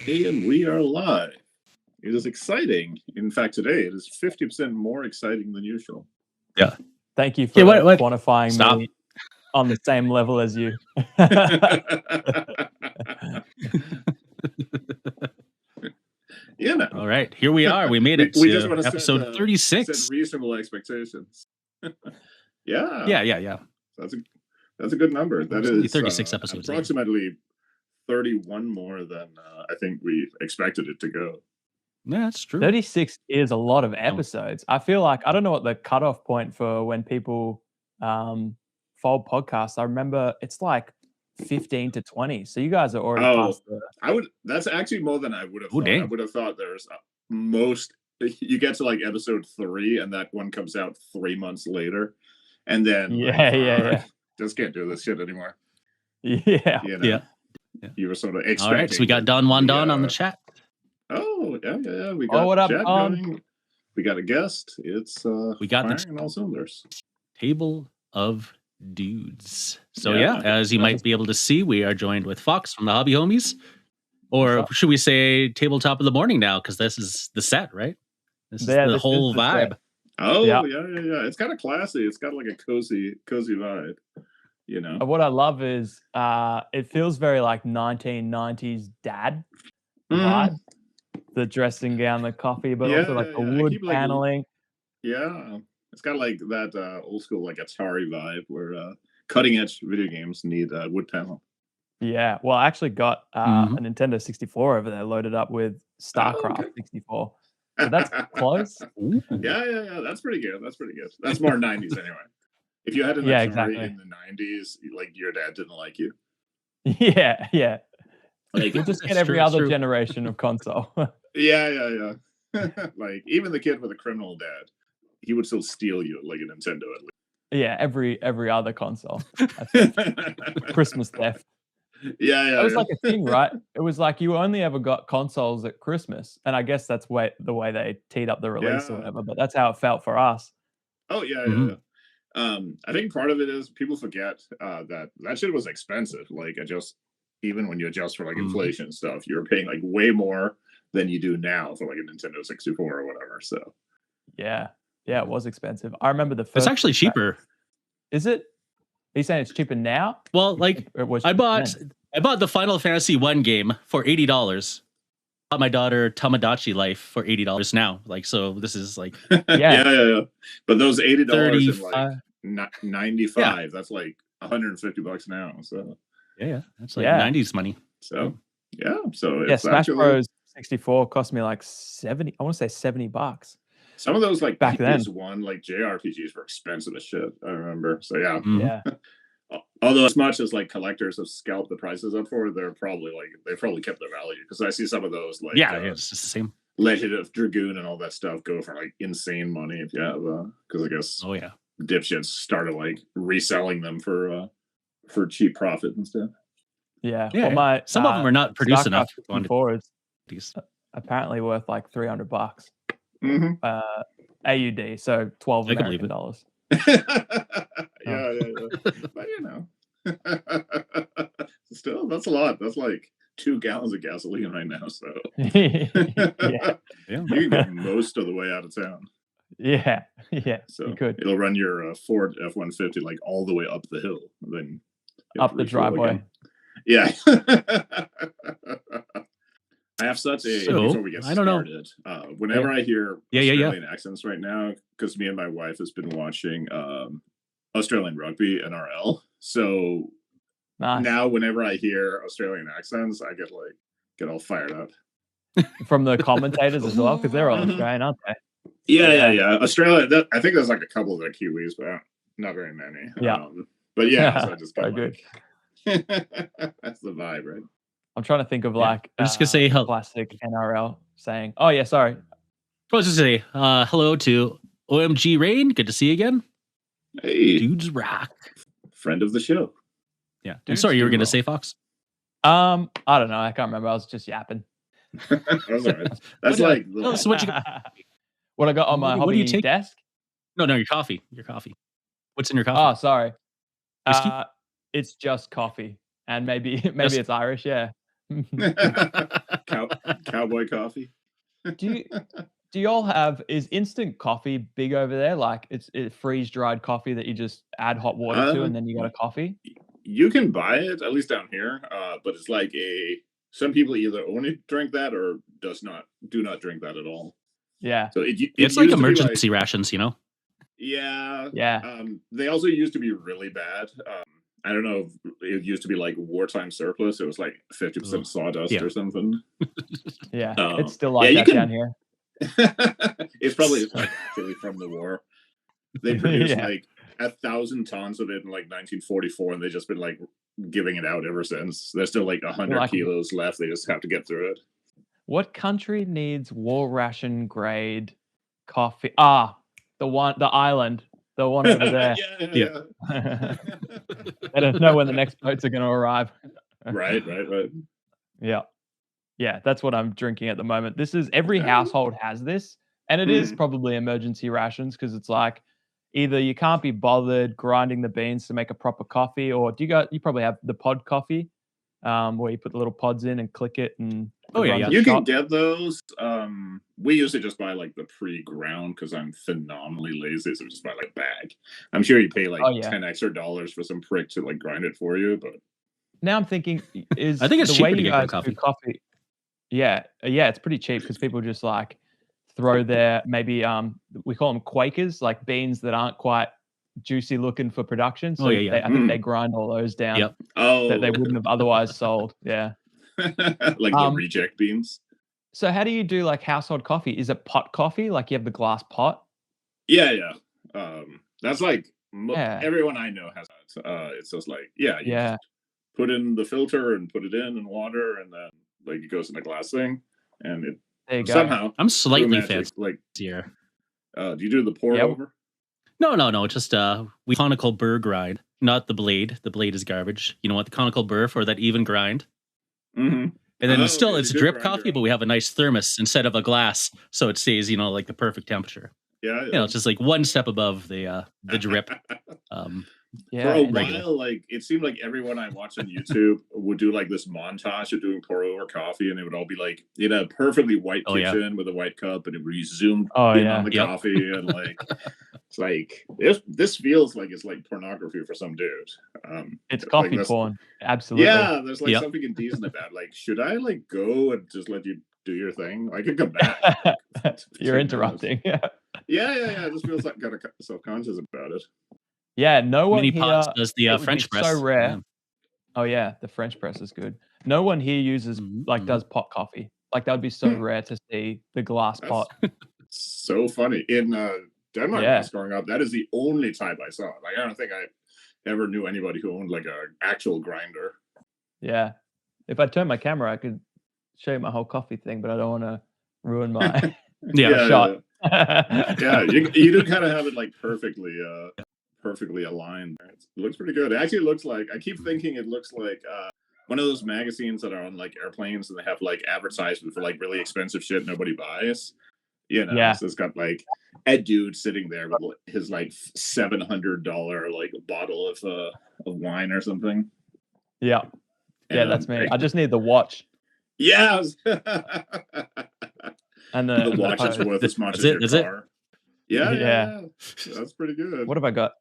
And we are live. It is exciting. In fact, today it is 50% more exciting than usual. Yeah. Thank you for quantifying me on the same level as you. You know. All right, here we are. We made it we to just want to episode 36. Set reasonable expectations. Yeah. Yeah. That's a good number. That is 36 episodes. Approximately 31 more than I think we expected it to go. Yeah, that's true. 36 is a lot of episodes. I feel like, I don't know what the cutoff point for when people fold podcasts. I remember it's like 15 to 20. So you guys are already past the... That's actually more than I would have thought. Dang. I would have thought there's most, you get to like episode 3 and that one comes out 3 months later. And then yeah. Just can't do this shit anymore. Yeah. You know? Yeah. You were sort of expecting. All right, so we got Don on the chat. Oh, yeah. We got what up, chat Don? going. We got a guest. It's we got firing all cylinders. Table of Dudes. So as you might be able to see, we are joined with Fox from the Hobby Homies. Or should we say Tabletop of the Morning now? Because this is the set, right? This is the whole vibe. Set. Oh, yeah. It's kind of classy. It's got like a cozy vibe. You know, what I love is it feels very like 1990s dad vibe. The dressing gown, the coffee, but also like the wood paneling. It's got like that old school like Atari vibe where cutting edge video games need wood paneling. Yeah, well, I actually got a Nintendo 64 over there loaded up with StarCraft 64. So that's close. Yeah, that's pretty good. That's more 90s anyway. If you had an Atari in the 90s, like your dad didn't like you. Yeah. Like, you just get every other generation of console. Yeah. Like even the kid with a criminal dad, he would still steal you like a Nintendo at least. Yeah, every other console. Christmas theft. Yeah. It was like a thing, right? It was like you only ever got consoles at Christmas, and I guess that's the way they teed up the release or whatever. But that's how it felt for us. Oh yeah. I think part of it is people forget that shit was expensive. Like even when you adjust for like inflation stuff, you're paying like way more than you do now for like a Nintendo 64 or whatever. So yeah, it was expensive. I remember the first. It's actually cheaper. Is it? Are you saying it's cheaper now? Well, like I bought the Final Fantasy 1 game for $80. Bought my daughter Tamagotchi Life for $80 now. Like, so this is like yeah. But those $80 and like 95, that's like $150 now. So that's like 90s money. So it's Smash Bros 64 cost me like 70. I want to say $70. Some of those like back then like JRPGs were expensive as shit. I remember. So yeah. Although as much as like collectors have scalped the prices up for, they probably kept their value because I see some of those like it's just the same. Legend of Dragoon and all that stuff go for like insane money if you have because I guess dipshits started like reselling them for cheap profit and stuff. Yeah. Well, some of them are not produced enough. Is apparently worth like $300. AUD, so $12 American dollars. Yeah. But still, that's a lot. That's like 2 gallons of gasoline right now. So you can get most of the way out of town. Yeah. So you could. It'll run your Ford F-150 like all the way up the hill, then up the driveway. Yeah. I have such a before we get started. Whenever I hear Australian accents right now, because me and my wife has been watching Australian rugby NRL, so now whenever I hear Australian accents, I get all fired up. From the commentators as well, because they're all Australian, aren't they? Yeah. Australia. I think there's like a couple of the Kiwis, but not very many. Yeah. But so I just got good. That's the vibe, right? I'm trying to think of like I'm just gonna say classic NRL saying. Oh yeah, sorry. I was just say hello to OMG Rain. Good to see you again. Hey, dudes rock. Friend of the show. Yeah. I'm sorry, you were gonna say Fox. I don't know. I can't remember. I was just yapping. That's all right. That's like so what you what I got on my hobby desk? No, your coffee. Your coffee. What's in your coffee? Oh, sorry. It's just coffee. And maybe it's Irish, yeah. Cowboy coffee. Do y'all have, is instant coffee big over there? Like it's freeze dried coffee that you just add hot water to and then you got a coffee? You can buy it, at least down here, but it's like some people either only drink that or do not drink that at all. Yeah. So it's like emergency rations, Yeah. Yeah. They also used to be really bad. I don't know if it used to be like wartime surplus. It was like 50% sawdust or something. Yeah. It's still like that down here. It's probably actually from the war. They produced like 1,000 tons of it in like 1944, and they've just been like giving it out ever since. There's still like 100 kilos left. They just have to get through it. What country needs war ration grade coffee? The island, the one over there. Yeah. I don't know when the next boats are going to arrive. Right. Yeah, that's what I'm drinking at the moment. This is, every household has this, and it is probably emergency rations because it's like either you can't be bothered grinding the beans to make a proper coffee, or you probably have the pod coffee, where you put the little pods in and click it and you can get those. We usually just buy like the pre-ground because I'm phenomenally lazy, so we just buy like a bag. I'm sure you pay like $10 extra for some prick to like grind it for you, but now I'm thinking, I think it's the cheaper way to you get guys do coffee. coffee. Yeah, it's pretty cheap because people just like throw their maybe we call them Quakers, like beans that aren't quite juicy looking for production. So I think they grind all those down that they wouldn't have otherwise sold. Yeah. Like the reject beans. So how do you do like household coffee? Is it pot coffee? Like you have the glass pot? Yeah. That's like everyone I know has that. It's just like, just put in the filter and put it in water, and then like it goes in a glass thing, and it somehow I'm slightly fancy. Like here. Do you do the pour over? No. Just we conical burr grind, not the blade. The blade is garbage. You know what? The conical burr for that even grind. Mm-hmm. And then it's drip coffee, but we have a nice thermos instead of a glass, so it stays, like the perfect temperature. Yeah. It's just like one step above the drip. For a while, like it seemed like everyone I watched on YouTube would do like this montage of doing pour over coffee, and it would all be like in a perfectly white kitchen with a white cup, and it would be zoomed in on the coffee, and like it's like this feels like it's like pornography for some dude. It's coffee porn, absolutely. Yeah, there's like something indecent about. Like, should I like go and just let you do your thing? I could come back. You're interrupting. Yeah. This feels like kind of self-conscious about it. Yeah, no one Mini here does the French press. So rare. Yeah. Oh yeah, the French press is good. No one here uses does pot coffee. Like that would be so rare to see the glass pot. So funny. In Denmark, when I was growing up, that is the only type I saw. Like I don't think I ever knew anybody who owned like an actual grinder. Yeah. If I turn my camera, I could show you my whole coffee thing, but I don't want to ruin my shot. Yeah, you do kind of have it like perfectly aligned. It looks pretty good. It actually looks like, I keep thinking it looks like one of those magazines that are on like airplanes and they have like advertisement for like really expensive shit nobody buys. So it's got like a dude sitting there with his like $700 like bottle of wine or something. Yeah, that's me. I just need the watch. Yes. And the watch is worth as much as your car. Yeah. That's pretty good. What have I got?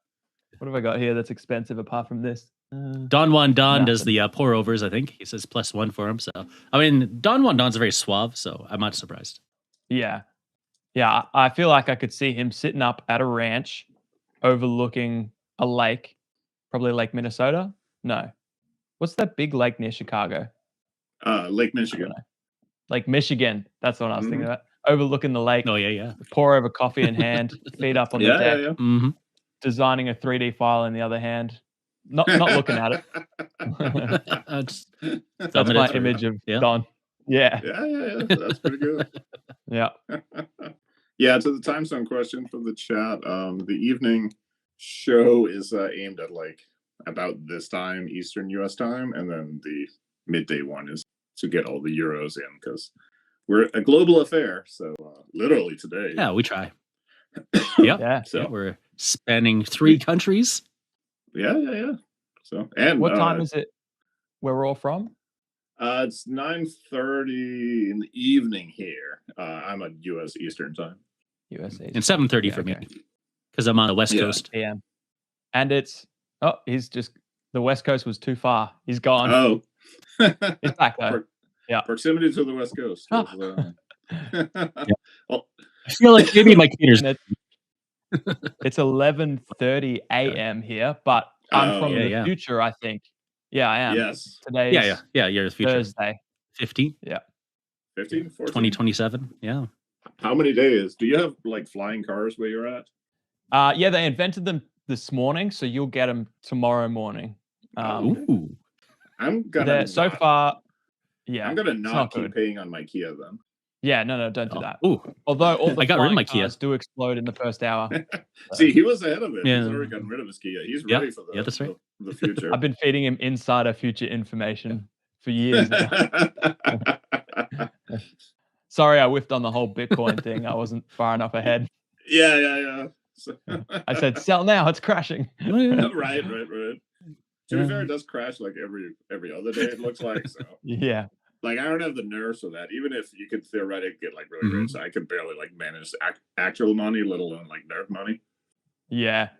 What have I got here that's expensive apart from this? Don Juan Don does the pour overs, I think. He says +1 for him. So, I mean, Don Juan Don's very suave, so I'm not surprised. Yeah. I feel like I could see him sitting up at a ranch overlooking a lake, probably Lake Minnesota. No. What's that big lake near Chicago? Lake Michigan. Lake Michigan. That's what I was thinking about. Overlooking the lake. Oh, yeah. Pour over coffee in hand, feet up on the deck. Yeah. Mm-hmm. Designing a 3D file in the other hand. Not looking at it. That's my image of Don. Yeah. That's pretty good. Yeah. Yeah, to the time zone question from the chat, the evening show is aimed at like about this time Eastern US time, and then the midday one is to get all the Euros in because we're a global affair. So literally today. Yeah, we try. Yeah. So we're spanning 3 countries. Yeah. So, and what time is it where we're all from? It's 9:30 in the evening here. I'm at U.S. Eastern time. US Eastern. And 7:30 for me because I'm on the West Coast. PM. And it's he's just the West Coast was too far. He's gone. Oh, he's back though. Proximity to the West Coast. Well, I feel like maybe my caterers. It's 11:30 a.m. here, but I'm from the future, I think. Yeah, I am. Yes. Today. Yeah. You're the future. Thursday. 15. Yeah. 15. 14? 2027. Yeah. How many days? Do you have like flying cars where you're at? Yeah, they invented them this morning, so you'll get them tomorrow morning. Ooh. I'm gonna so far. Yeah, I'm gonna not keep paying on my Kia then. Yeah, no, don't do that. Ooh. Although all the I got rid of my cars do explode in the first hour. See, he was ahead of it. Yeah. He's already gotten rid of his Kia. He's ready for that's right. the future. I've been feeding him insider future information for years now. Sorry, I whiffed on the whole Bitcoin thing. I wasn't far enough ahead. Yeah. So I said, sell now, it's crashing. Right. To be fair, it does crash like every other day, it looks like. So yeah. Like, I don't have the nerves for that. Even if you could theoretically get like really rich, I could barely like manage actual money, let alone like nerve money. Yeah,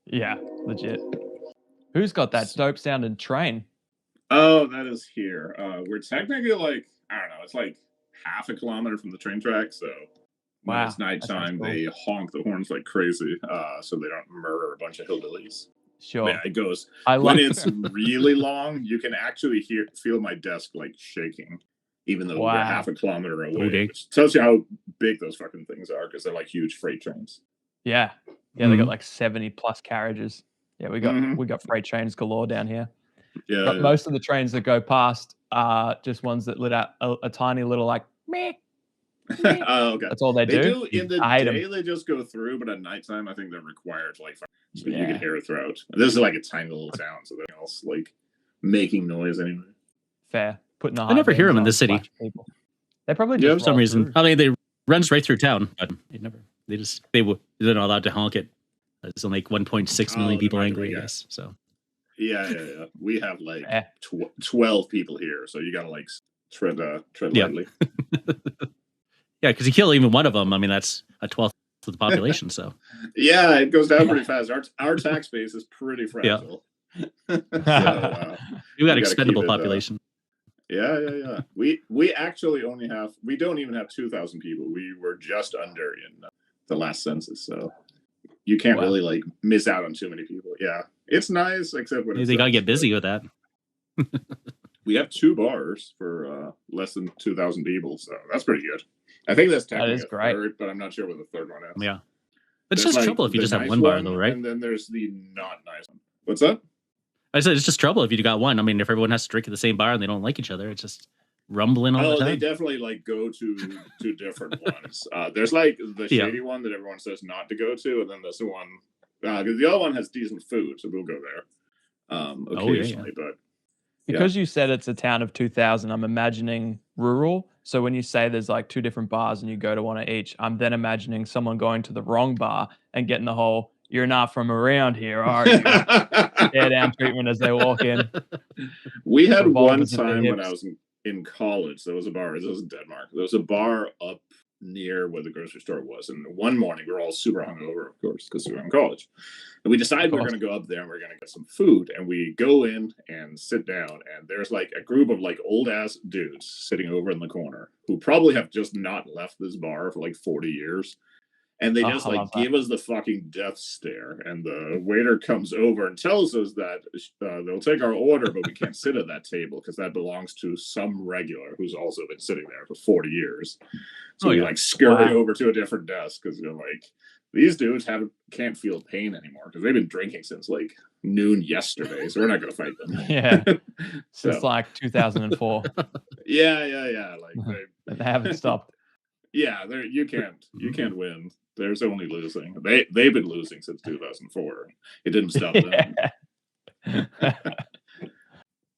legit. Who's got that dope sounding train? Oh, that is here. We're technically like, I don't know, it's like half a kilometer from the train track. So when it's nighttime, they honk the horns like crazy, so they don't murder a bunch of hillbillies. Sure. Yeah, it goes. When it's really long, you can actually feel my desk like shaking, even though we're half a kilometer away. Which tells you how big those fucking things are, because they're like huge freight trains. Yeah, they got like 70 plus carriages. Yeah, we got freight trains galore down here. Yeah, but most of the trains that go past are just ones that let out a tiny little like meh. Oh, okay. That's all they do. In the day, they just go through, but at nighttime, I think they're required to like, so you can hear it throughout. This is like a tiny little town, so they're else like making noise anyway. Fair. I never hear them in the city. People. They probably just for some reason. I mean, they runs right through town, but they're not allowed to honk it. It's only like 1.6 million people angry, I guess. So. Yeah. We have like 12 people here, so you gotta like tread lightly. Yeah, because you kill even one of them. I mean, that's a 12th of the population. So yeah, it goes down pretty fast. Our tax base is pretty fragile. So, you got expendable population. Yeah. We actually we don't even have 2,000 people. We were just under in the last census, so you can't really like miss out on too many people. Yeah, it's nice, except when they gotta get busy with that. We have 2 bars for less than 2,000 people, so that's pretty good. I think that's technically a third, but I'm not sure what the third one is. Yeah, it's just trouble if you just have one bar, though, right? And then there's the not nice one. What's that? I said it's just trouble if you got one. I mean, if everyone has to drink at the same bar and they don't like each other, it's just rumbling all the time. They definitely like go to different ones. There's like the shady one that everyone says not to go to, and then there's the one because the other one has decent food, so we'll go there occasionally. But because you said it's a town of 2,000, I'm imagining rural. So when you say there's like 2 different bars and you go to one of each, I'm then imagining someone going to the wrong bar and getting the whole "you're not from around here, are you?" stare down treatment as they walk in. We had one time when I was in college. There was a bar. This was in Denmark. There was a bar up near where the grocery store was. And one morning, we were all super hungover, of course, because we were in college. And we decided we were going to go up there and we're going to get some food. And we go in and sit down. And there's like a group of like old ass dudes sitting over in the corner who probably have just not left this bar for like 40 years. And they just like give us the fucking death stare. And the waiter comes over and tells us that they'll take our order, but we can't sit at that table because that belongs to some regular who's also been sitting there for 40 years. So we like scurry over to a different desk because you're like, these dudes can't feel pain anymore because they've been drinking since like noon yesterday. So we're not going to fight them. Yeah. Since like 2004. Yeah. Like they haven't stopped. Yeah, you can't win. There's only losing. They've been losing since 2004. It didn't stop them.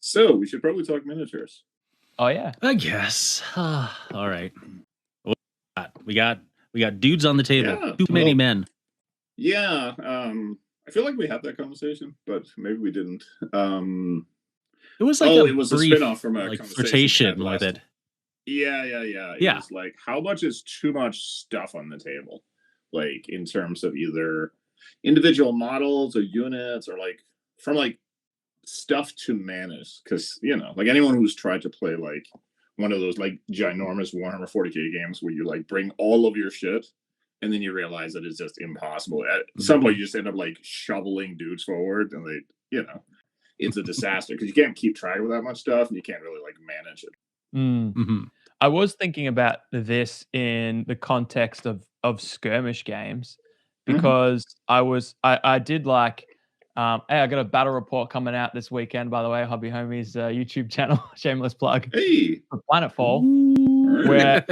So we should probably talk miniatures. Oh yeah, I guess. All right. We got dudes on the table. Yeah, too many men. Yeah. I feel like we had that conversation, but maybe we didn't. It was like it was brief, a spin-off from a like conversation flirtation with it. Yeah. It was like, how much is too much stuff on the table? Like in terms of either individual models or units or like from like stuff to manage. Because, like anyone who's tried to play like one of those like ginormous Warhammer 40K games where you like bring all of your shit and then you realize that it's just impossible. At some point, you just end up like shoveling dudes forward and it's a disaster because you can't keep track of that much stuff and you can't really like manage it. Mm. I was thinking about this in the context of skirmish games because I did like, hey, I got a battle report coming out this weekend, by the way, Hobby Homies YouTube channel, shameless plug, for Planetfall, where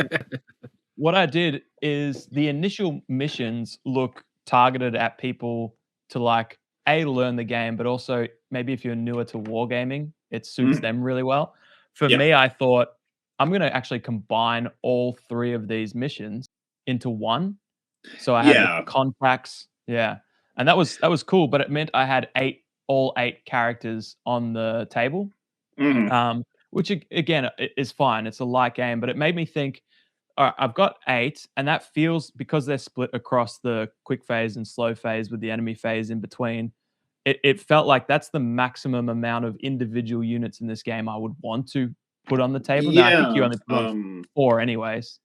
what I did is the initial missions look targeted at people to like learn the game, but also maybe if you're newer to wargaming, it suits them really well. For me, I thought I'm going to actually combine all 3 of these missions into one. So I had the contacts, and that was cool. But it meant I had all 8 characters on the table, which again is fine. It's a light game, but it made me think. All right, I've got 8, and that feels because they're split across the quick phase and slow phase with the enemy phase in between. It felt like that's the maximum amount of individual units in this game I would want to put on the table. Now I think you only put on 4 anyways.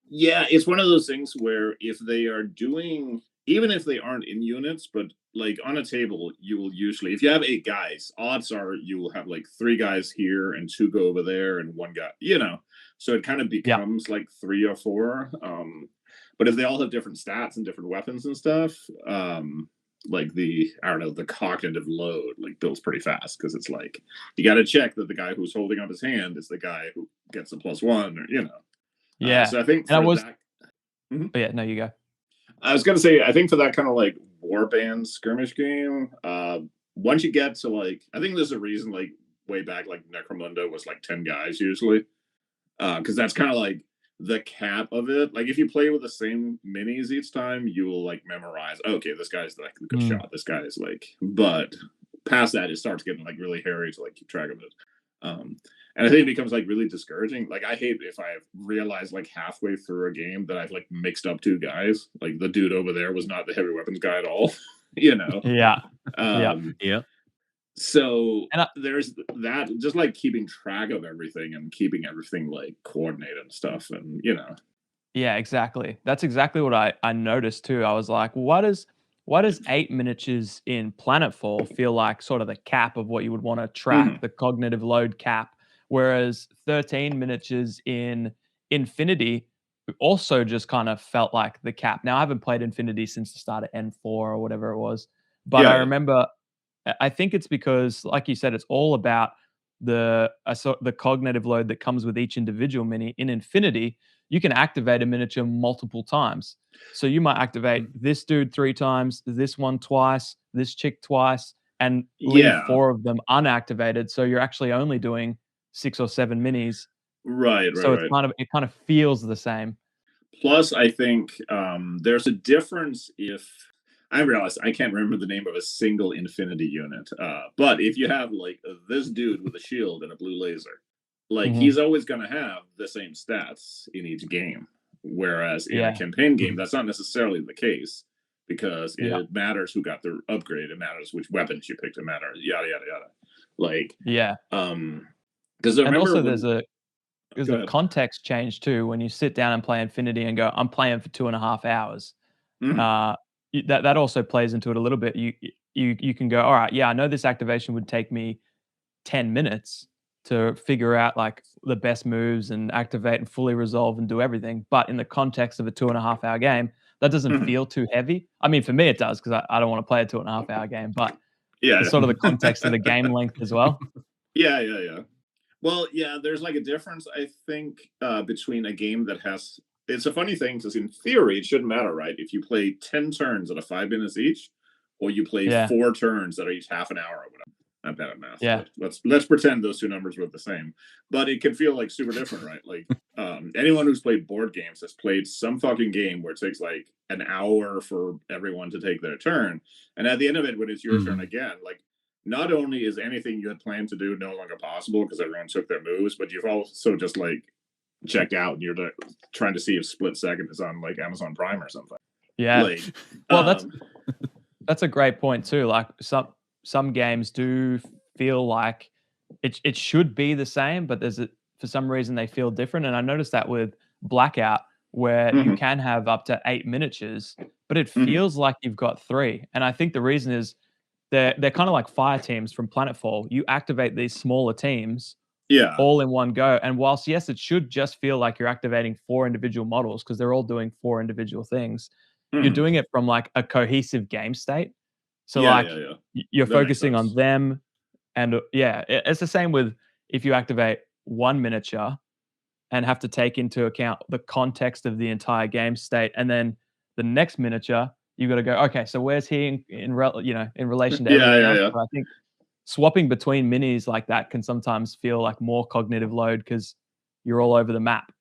Yeah, it's one of those things where if they are doing, even if they aren't in units, but like on a table, you will usually, if you have 8 guys, odds are you will have like 3 guys here and 2 go over there and 1 guy, so it kind of becomes like 3 or 4. But if they all have different stats and different weapons and stuff, like the cognitive load like builds pretty fast because it's like you got to check that the guy who's holding up his hand is the guy who gets a +1 or so I think yeah, no, you go. I was gonna say I think for that kind of like warband skirmish game, once you get to like, I think there's a reason like way back like Necromunda was like 10 guys usually, because that's kind of like the cap of it. Like if you play with the same minis each time, you will like memorize, okay, this guy's like a good shot, this guy is like, but past that it starts getting like really hairy to like keep track of it. And I think it becomes like really discouraging. Like I hate if I realize like halfway through a game that I've like mixed up 2 guys. Like the dude over there was not the heavy weapons guy at all. Yeah. So there's that, just like keeping track of everything and keeping everything like coordinated and stuff, and Yeah, exactly. That's exactly what I noticed too. I was like, why does 8 miniatures in Planetfall feel like sort of the cap of what you would want to track, the cognitive load cap, whereas 13 miniatures in Infinity also just kind of felt like the cap. Now I haven't played Infinity since the start of N4 or whatever it was, but I remember. I think it's because, like you said, it's all about the cognitive load that comes with each individual mini. In Infinity, you can activate a miniature multiple times. So you might activate this dude 3 times, this one twice, this chick twice, and leave 4 of them unactivated. So you're actually only doing 6 or 7 minis. Right. So it's kind of feels the same. Plus, I think there's a difference if I realize I can't remember the name of a single Infinity unit, but if you have like this dude with a shield and a blue laser, like he's always going to have the same stats in each game. Whereas in a campaign game, that's not necessarily the case because it matters who got the upgrade, it matters which weapons you picked, it matters yada yada yada. Like because and also there's a context change too when you sit down and play Infinity and go, I'm playing for 2.5 hours. That also plays into it a little bit. You can go, all right, I know this activation would take me 10 minutes to figure out like the best moves and activate and fully resolve and do everything. But in the context of a 2.5 hour game, that doesn't feel too heavy. I mean, for me it does because I don't want to play a 2.5 hour game, but it's sort of the context of the game length as well. Yeah. Well, there's like a difference, I think, between a game that has. It's a funny thing because in theory, it shouldn't matter, right? If you play 10 turns that are 5 minutes each, or you play 4 turns that are each half an hour or whatever. I'm bad at math. Yeah. But let's pretend those 2 numbers were the same. But it can feel like super different, right? Like anyone who's played board games has played some fucking game where it takes like an hour for everyone to take their turn. And at the end of it, when it's your turn again, like not only is anything you had planned to do no longer possible because everyone took their moves, but you've also just like checked out and you're trying to see if Split Second is on like Amazon Prime or something. Yeah. Like, well, that's a great point too. Like some games do feel like it should be the same, but for some reason they feel different. And I noticed that with Blackout, where you can have up to 8 miniatures, but it feels like you've got 3. And I think the reason is they're kind of like fire teams from Planetfall. You activate these smaller teams all in one go. And whilst, yes, it should just feel like you're activating 4 individual models because they're all doing 4 individual things, you're doing it from like a cohesive game state. So you're focusing on them. And it's the same with if you activate 1 miniature and have to take into account the context of the entire game state. And then the next miniature, you got to go, okay, so where's he in relation to everything else? So I think swapping between minis like that can sometimes feel like more cognitive load because you're all over the map.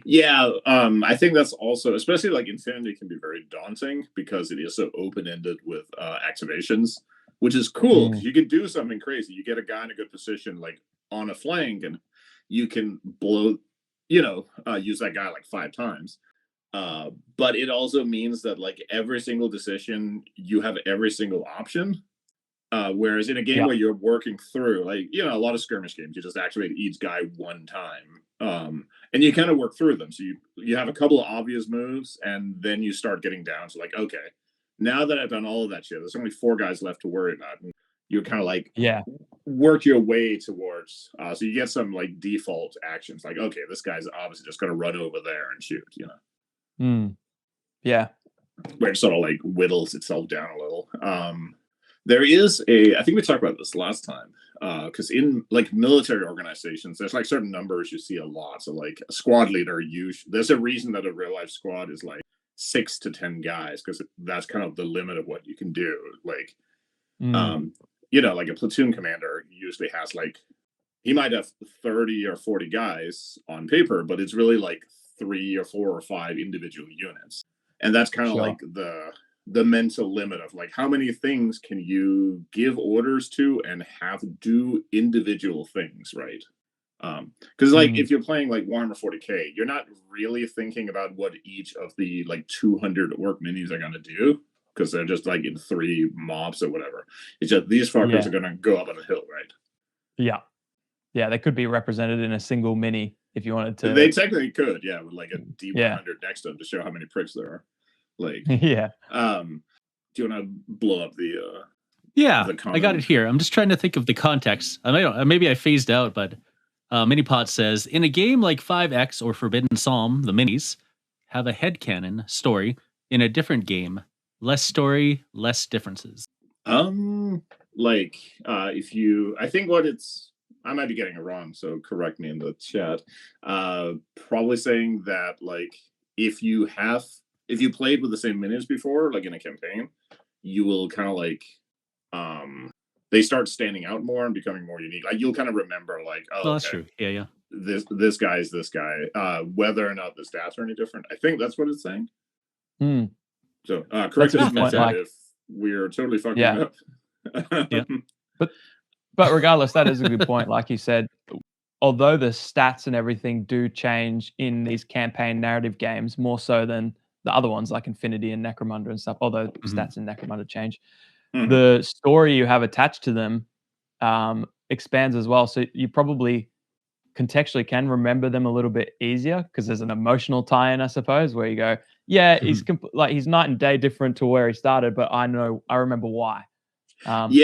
Yeah, I think that's also, especially like Infinity can be very daunting because it is so open-ended with activations, which is cool because you can do something crazy. You get a guy in a good position, like on a flank, and you can blow, use that guy like 5 times. But it also means that like every single decision, you have every single option. Whereas in a game where you're working through, like, a lot of skirmish games, you just activate each guy one time. And you kind of work through them. So you have a couple of obvious moves, and then you start getting down to like, okay, now that I've done all of that shit, there's only 4 guys left to worry about. And you kind of like work your way towards. So you get some like default actions, like, okay, this guy's obviously just going to run over there and shoot, Yeah. Where it sort of like whittles itself down a little. There is I think we talked about this last time, because in like military organizations, there's like certain numbers you see a lot. So like a squad leader, there's a reason that a real life squad is like 6 to 10 guys, because that's kind of the limit of what you can do. Like, like a platoon commander usually has like, he might have 30 or 40 guys on paper, but it's really like 3 or 4 or 5 individual units. And that's kind of like the mental limit of like how many things can you give orders to and have do individual things, right? Because like if you're playing like Warhammer 40k, you're not really thinking about what each of the like 200 orc minis are going to do, because they're just like in 3 mobs or whatever. It's just these fuckers are going to go up on a hill, right? They could be represented in a single mini if you wanted to. They technically could, with like a D100 next to them to show how many pricks there are. Like, do you want to blow up the I got it here. I'm just trying to think of the context. Maybe I phased out, but Minipod says, in a game like 5X or Forbidden Psalm, the minis have a headcanon story. In a different game, less story, less differences. I might be getting it wrong, so correct me in the chat. Probably saying that like if you played with the same minis before, like in a campaign, you will kind of like they start standing out more and becoming more unique. Like you'll kind of remember like, that's true. Yeah. This guy is this guy. Whether or not the stats are any different. I think that's what it's saying. So correct us if we're totally fucking up. But regardless, that is a good point. Like you said, although the stats and everything do change in these campaign narrative games more so than the other ones like Infinity and Necromunda and stuff, although stats in Necromunda change, the story you have attached to them expands as well. So you probably contextually can remember them a little bit easier because there's an emotional tie-in, I suppose, where you go, he's he's night and day different to where he started, but I remember why. Or you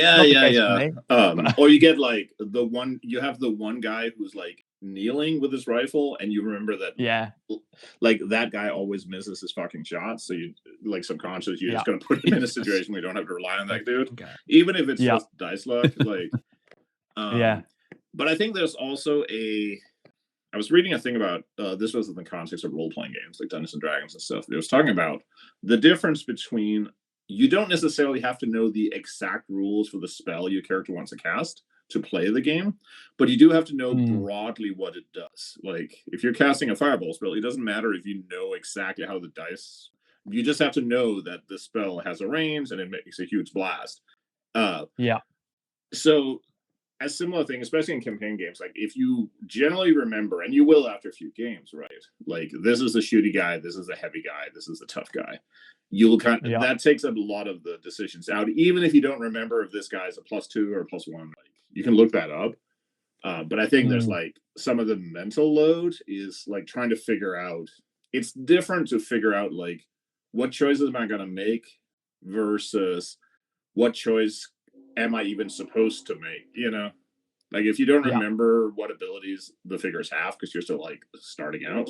get like you have the one guy who's like kneeling with his rifle, and you remember that like that guy always misses his fucking shots, so you like subconscious you're just gonna put him in a situation where you don't have to rely on that dude, even if it's just dice luck. Like but I think there's also I was reading a thing about this was in the context of role-playing games like Dungeons and Dragons and stuff. It was talking about the difference between, you don't necessarily have to know the exact rules for the spell your character wants to cast to play the game, but you do have to know broadly what it does. Like if you're casting a fireball spell, it doesn't matter if you know exactly how the dice, you just have to know that the spell has a range and it makes a huge blast. So a similar thing, especially in campaign games, like if you generally remember, and you will after a few games, right? Like this is the shooty guy, this is the heavy guy, this is the tough guy. You'll that takes up a lot of the decisions out. Even if you don't remember if this guy is a +2 or +1, like you can look that up. But I think there's like some of the mental load is like trying to figure out. It's different to figure out like what choices am I going to make versus what choice am I even supposed to make? Like if you don't remember what abilities the figures have because you're still like starting out,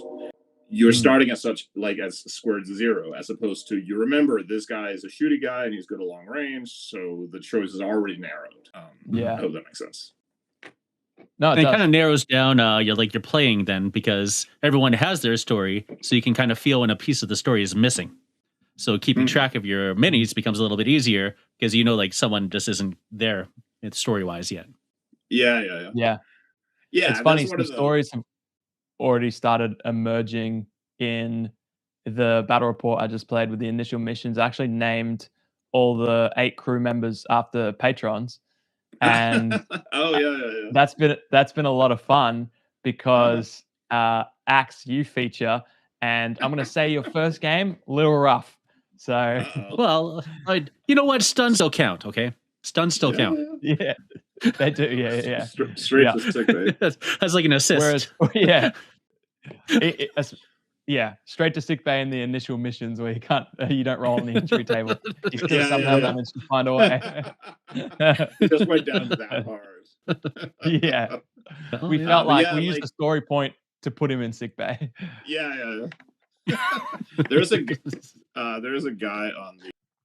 you're starting at such like as squared 0, as opposed to you remember this guy is a shooty guy and he's good at long range, so the choice is already narrowed. I hope that makes sense. No, it kind of narrows down you're playing then, because everyone has their story, so you can kind of feel when a piece of the story is missing. So keeping track of your minis becomes a little bit easier because like someone just isn't there story wise yet. Yeah. It's funny. Some stories have already started emerging in the battle report I just played with the initial missions. I actually named all the 8 crew members after patrons, and that's been a lot of fun because Axe you feature, and I'm gonna say your first game a little rough. So well, you know what? Stuns still count, okay? Stuns still count. Yeah, they do. Yeah. Straight to sick bay. That's like an assist. Whereas, straight to sick bay in the initial missions where you don't roll on the injury table. You still somehow manage to find a way. Just went down that hard. Yeah. We felt like we used the story point to put him in sick bay. Yeah. There's a guy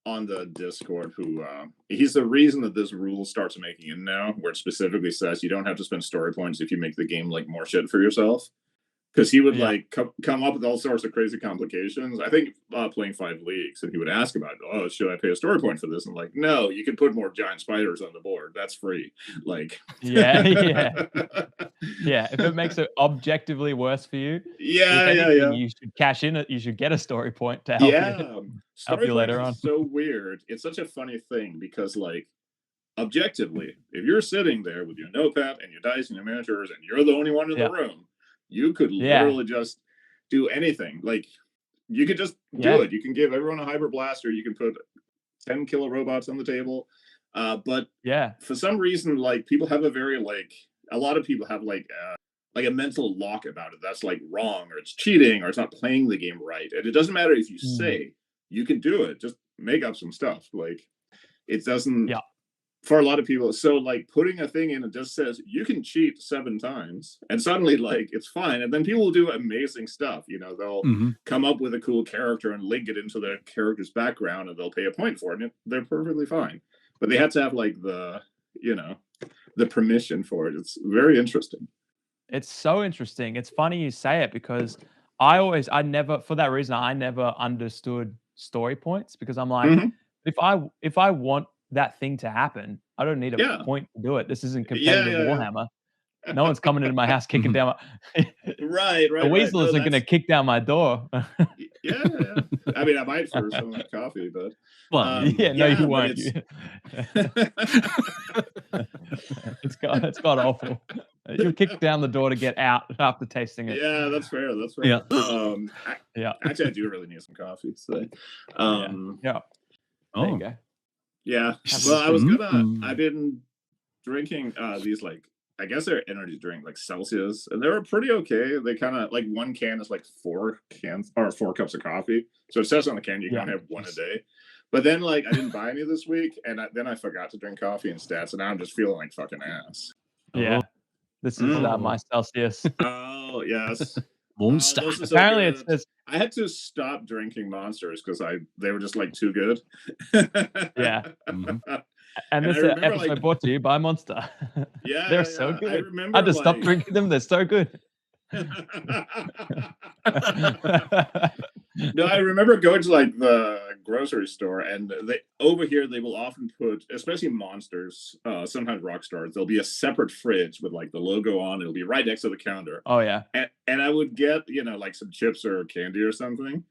on the Discord who he's the reason that this rule starts making it now, where it specifically says you don't have to spend story points if you make the game like more shit for yourself. Because he would like come up with all sorts of crazy complications. I think playing 5 leagues, and he would ask about, oh, should I pay a story point for this? And like, no, you can put more giant spiders on the board. That's free. Like, yeah. If it makes it objectively worse for you, you should cash in it. You should get a story point to help help you later on. So weird. It's such a funny thing because like objectively, if you're sitting there with your notepad and your dice and your miniatures, and you're the only one in the room, you could literally just do anything. Like, you could just do it. You can give everyone a hyper blaster. You can put 10 killer robots on the table. But for some reason, like, people have a lot of people have like a mental lock about it. That's like wrong, or it's cheating, or it's not playing the game right. And it doesn't matter if you say you can do it. Just make up some stuff. Like, it doesn't. For a lot of people, so like putting a thing in, it just says you can cheat 7 times, and suddenly like it's fine. And then people will do amazing stuff. They'll come up with a cool character and link it into their character's background, and they'll pay a point for it, and they're perfectly fine. But they have to have like the permission for it. It's very interesting. It's so interesting. It's funny you say it because I never understood story points, because I'm like, if I want that thing to happen, I don't need a point to do it. This isn't competitive Warhammer. No one's coming into my house kicking down my right. The weasel isn't going to kick down my door. Yeah. I mean, I might for some coffee, but you won't. It's got awful. You'll kick down the door to get out after tasting it. Yeah, that's fair. Yeah. Actually, I do really need some coffee. So, There you go. Yeah. Well, I've been drinking these, like, I guess they're energy drink, like Celsius, and they were pretty okay. They kind of like, one can is like 4 cups of coffee. So it says on the can you can only have 1 a day. But then like I didn't buy any this week, and then I forgot to drink coffee instead. So now I'm just feeling like fucking ass. Yeah. This is my Celsius. Oh yes. Won't stop. Apparently it says I had to stop drinking Monsters because they were just like too good. Yeah. And this episode brought to you by Monster. Yeah, they're so good. I had to stop drinking them. They're so good. No, I remember going to like the grocery store, and over here they will often put, especially Monsters, sometimes Rockstars, there'll be a separate fridge with like the logo on. It'll be right next to the counter. Oh yeah. And I would get like some chips or candy or something,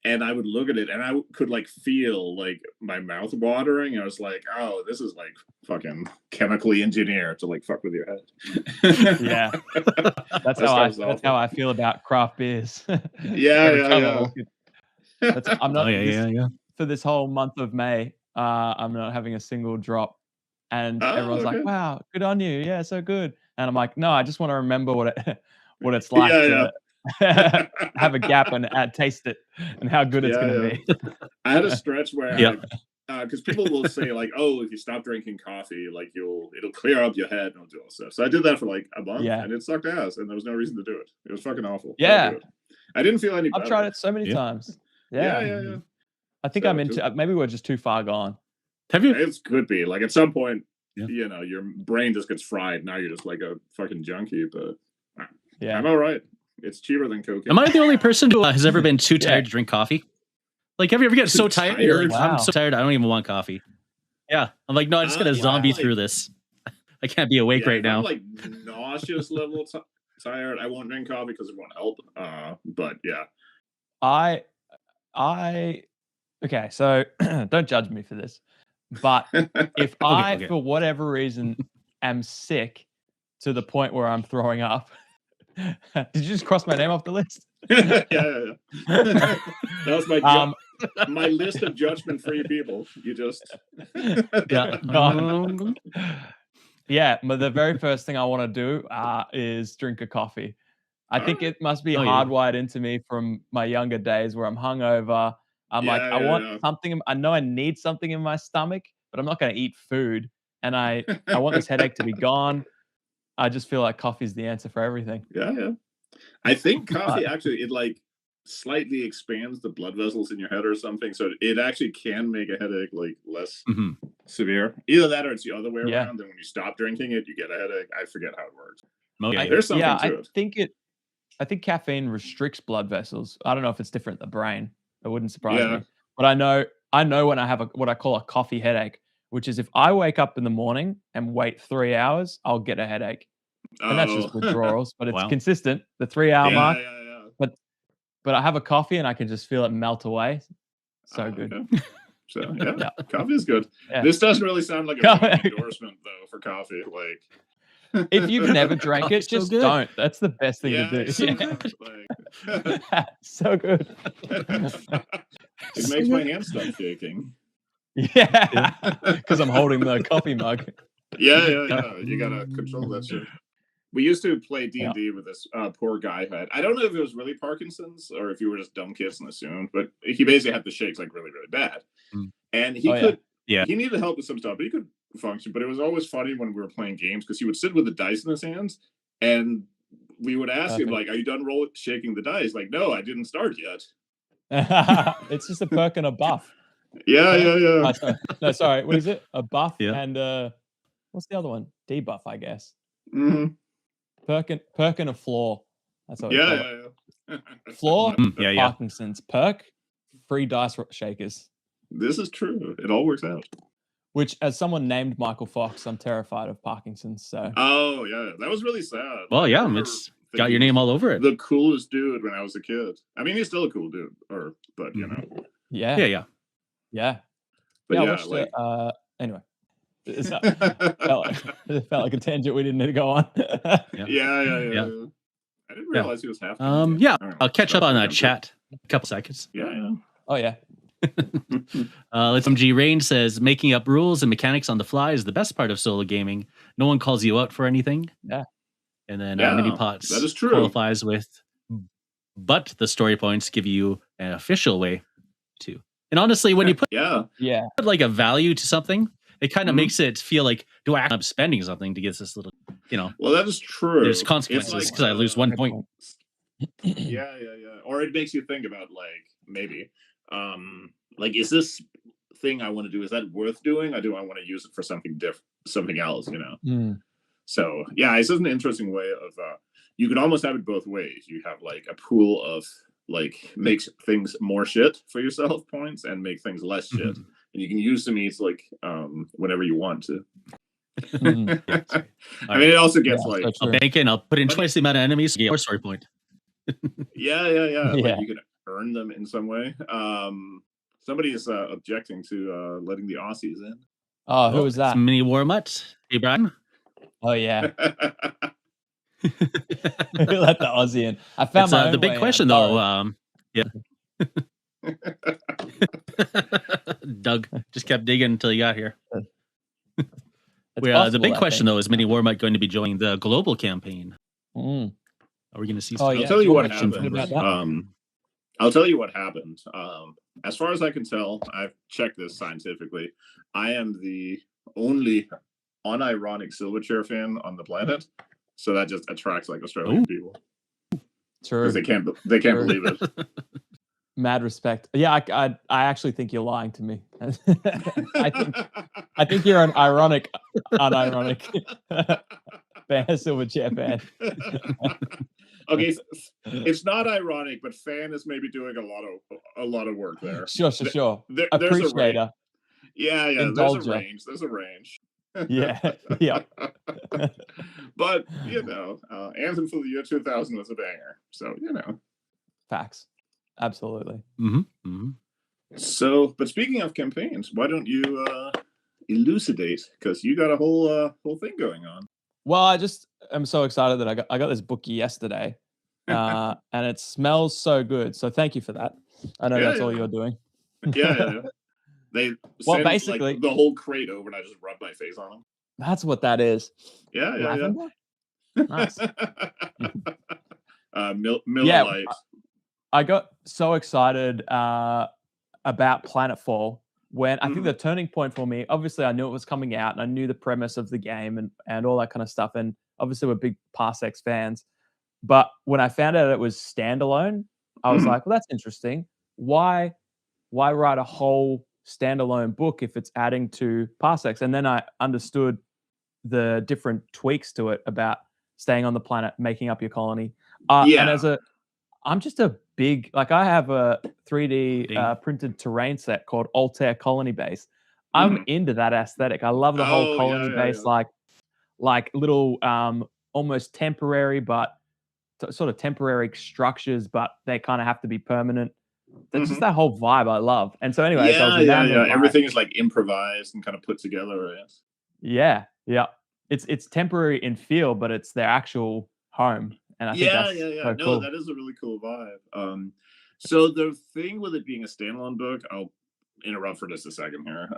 And I would look at it, and I could like feel like my mouth watering. I was like, "Oh, this is like fucking chemically engineered to like fuck with your head." Yeah, that's how I feel about craft beers. Yeah. I'm not. Yeah. For this whole month of May, I'm not having a single drop, and everyone's like, "Wow, good on you! Yeah, so good." And I'm like, "No, I just want to remember what it's like to have a gap and taste it and how good it's going to be." I had a stretch where because people will say like, "Oh, if you stop drinking coffee, like it'll clear up your head and it'll do all stuff." So I did that for like a month, and it sucked ass, and there was no reason to do it. It was fucking awful. Yeah, I didn't feel any better. I've tried it so many times. Yeah. I think I'm into. Maybe we're just too far gone. Have you? It could be like at some point, you know, your brain just gets fried. Now you're just like a fucking junkie. But I'm all right. It's cheaper than cocaine. Am I the only person who has ever been too tired to drink coffee? Like, have you ever get so tired? You're like, I'm so tired, I don't even want coffee. Yeah, I'm like, no, I'm just gonna zombie through this. I can't be awake right now. I'm like nauseous level tired. I won't drink coffee because it won't help. But yeah, okay, so don't judge me for this, but if I, for whatever reason, am sick to the point where I'm throwing up, did you just cross my name off the list? yeah. That was my list of judgment-free people. You just yeah. But the very first thing I want to do is drink a coffee. I think it must be hardwired into me from my younger days where I'm hungover. I'm like, I want something. I know I need something in my stomach, but I'm not going to eat food. And I want this headache to be gone. I just feel like coffee is the answer for everything. Yeah. I think coffee actually, it like slightly expands the blood vessels in your head or something. So it actually can make a headache like less severe. Either that or it's the other way around. And when you stop drinking it, you get a headache. I forget how it works. There's something to it. I think caffeine restricts blood vessels. I don't know if it's different in the brain. It wouldn't surprise me. But I know when I have what I call a coffee headache, which is if I wake up in the morning and wait 3 hours, I'll get a headache. And that's just withdrawals, but it's consistent, the 3-hour mark. But I have a coffee and I can just feel it melt away. So good. Okay. So coffee is good. This doesn't really sound like a endorsement though for coffee. Like if you've never drank it, just don't. That's the best thing to do. So good. It makes my hand stop shaking. Yeah. Because I'm holding the coffee mug. Yeah. You gotta control that shit. We used to play D&D with this poor guy who had, I don't know if it was really Parkinson's or if you were just dumb kids and assumed, but he basically had the shakes like really, really bad. And he he needed help with some stuff, but he could function. But it was always funny when we were playing games because he would sit with the dice in his hands and we would ask him, like, are you done shaking the dice? Like, no, I didn't start yet. It's just a perk and a buff. Yeah. No, sorry. What is it? A buff and what's the other one? Debuff, I guess. Perk and a flaw. That's what we call it. Flaw, Parkinson's. Perk, free dice shakers. This is true. It all works out. Which, as someone named Michael Fox, I'm terrified of Parkinson's. So. Oh yeah, that was really sad. Well, yeah, it's got your name all over it. The coolest dude when I was a kid. I mean, he's still a cool dude, but you know. Yeah. But I watched it. Anyway. It felt like a tangent we didn't need to go on. Yeah. I didn't realize he was half. I'll catch up on that chat. A couple seconds. Yeah. Oh yeah. Let's G Rain says making up rules and mechanics on the fly is the best part of solo gaming. No one calls you out for anything. Yeah. And then Mini Pots that is true. Qualifies with, but the story points give you an official way to. And honestly, when you put put like a value to something, it kind of makes it feel like, do I end up spending something to get this little, Well, that is true. There's consequences because I lose 1 point. Yeah. Or it makes you think about like maybe, like, is this thing I want to do, is that worth doing? Or do I want to use it for something different, something else, So it's just an interesting way of, you could almost have it both ways. You have like a pool of like makes things more shit for yourself points and make things less shit. And you can use them each like whenever you want to. I mean, it also gets like I'll bank in, I'll put in twice the amount of enemies to get your story point. Like you can earn them in some way. Somebody is objecting to letting the Aussies in. Oh, who was that? Mini Warmutt. Hey, Brian. Oh, yeah. Let the Aussie in. I found my own the big way question, though. Yeah. Doug just kept digging until he got here. The big question, though, is Mini Warmutt going to be joining the global campaign? Mm. Are we going to see? I'll tell you what happened. I'll tell you what happened. As far as I can tell, I've checked this scientifically. I am the only unironic Silverchair fan on the planet, so that just attracts like Australian people. True, because they can't believe it. Mad respect. Yeah, I actually think you're lying to me. I think you're an unironic Silverchair fan. Okay, it's not ironic, but fan is maybe doing a lot of work there. Sure. Appreciator. Yeah. Indulger. There's a range. Yeah. But Anthem for the Year 2000 was a banger. So facts. Absolutely. So, but speaking of campaigns, why don't you elucidate? Because you got a whole thing going on. Well, I just am so excited that I got this book yesterday, and it smells so good. So thank you for that. I know that's all you're doing. Yeah. They sent basically the whole crate over, and I just rubbed my face on them. That's what that is. Yeah. Nice. Miller Lite. I got so excited about Planetfall when I think the turning point for me, obviously I knew it was coming out and I knew the premise of the game and all that kind of stuff. And obviously we're big Parsecs fans. But when I found out it was standalone, I was like, well, that's interesting. Why write a whole standalone book if it's adding to Parsecs? And then I understood the different tweaks to it about staying on the planet, making up your colony. And I'm just a big, I have a 3D printed terrain set called Altair Colony Base. I'm into that aesthetic. I love the whole colony base, like little almost temporary, but sort of temporary structures, but they kind of have to be permanent. That's just that whole vibe I love. And so anyway, everything is like improvised and kind of put together, right? Yeah. It's temporary in feel, but it's their actual home. And I think that's so cool. That is a really cool vibe. So the thing with it being a standalone book, I'll interrupt for just a second here.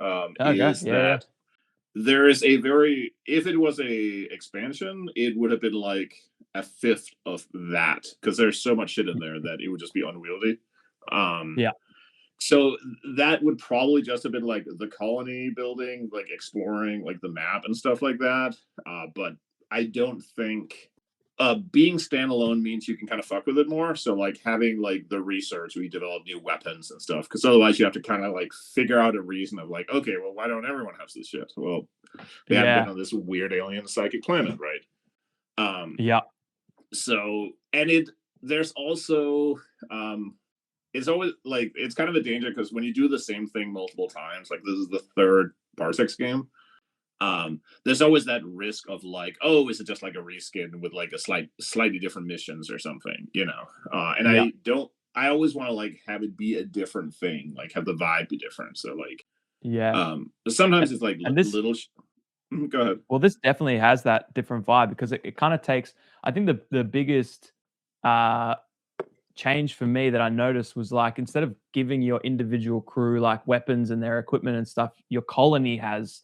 There is if it was a expansion, it would have been like a fifth of that because there's so much shit in there that it would just be unwieldy. So that would probably just have been like the colony building, like exploring like the map and stuff like that. But I don't think being standalone means you can kind of fuck with it more. So like having like the research, we develop new weapons and stuff, because otherwise you have to kind of like figure out a reason of like, okay, well, why don't everyone have this shit? Well, they haven't been on this weird alien psychic planet, right? So, and there's also it's always like, it's kind of a danger because when you do the same thing multiple times, like this is the third Parsecs game, there's always that risk of like, oh, is it just like a reskin with like a slightly different missions or something, I always want to like have it be a different thing, like have the vibe be different. So like, sometimes it's like little. Go ahead. Well, this definitely has that different vibe because it kind of takes, I think the biggest change for me that I noticed was like, instead of giving your individual crew like weapons and their equipment and stuff, your colony has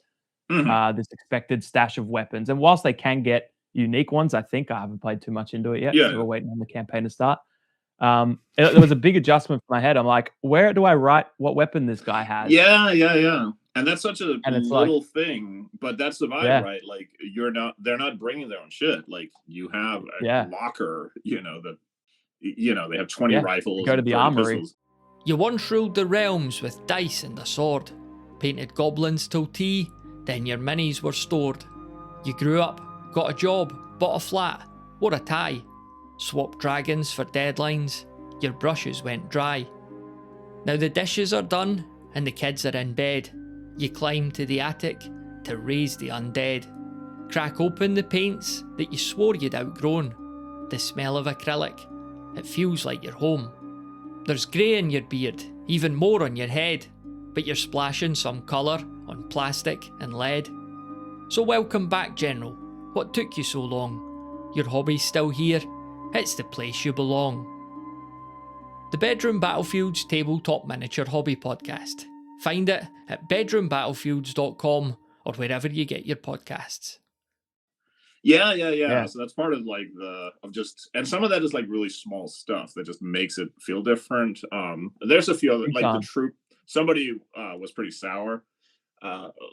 this expected stash of weapons. And whilst they can get unique ones, I think I haven't played too much into it yet. So we're waiting on the campaign to start. There was a big adjustment for my head. I'm like, where do I write what weapon this guy has? Yeah. And that's such a little thing, but that's the vibe, right? Like they're not bringing their own shit. Like you have a locker, that they have 20 rifles. Go to the armory. Pistols. You once ruled the realms with dice and a sword, painted goblins till tea, then your minis were stored. You grew up, got a job, bought a flat, wore a tie, swapped dragons for deadlines, your brushes went dry. Now the dishes are done and the kids are in bed. You climb to the attic to raise the undead. Crack open the paints that you swore you'd outgrown. The smell of acrylic, it feels like you're home. There's grey in your beard, even more on your head, but you're splashing some colour on plastic and lead. So welcome back, General. What took you so long? Your hobby's still here. It's the place you belong. The Bedroom Battlefield's tabletop miniature hobby podcast. Find it at bedroombattlefields.com or wherever you get your podcasts. Yeah. So that's part of like and some of that is like really small stuff that just makes it feel different. There's a few other, like the troop. Somebody was pretty sour,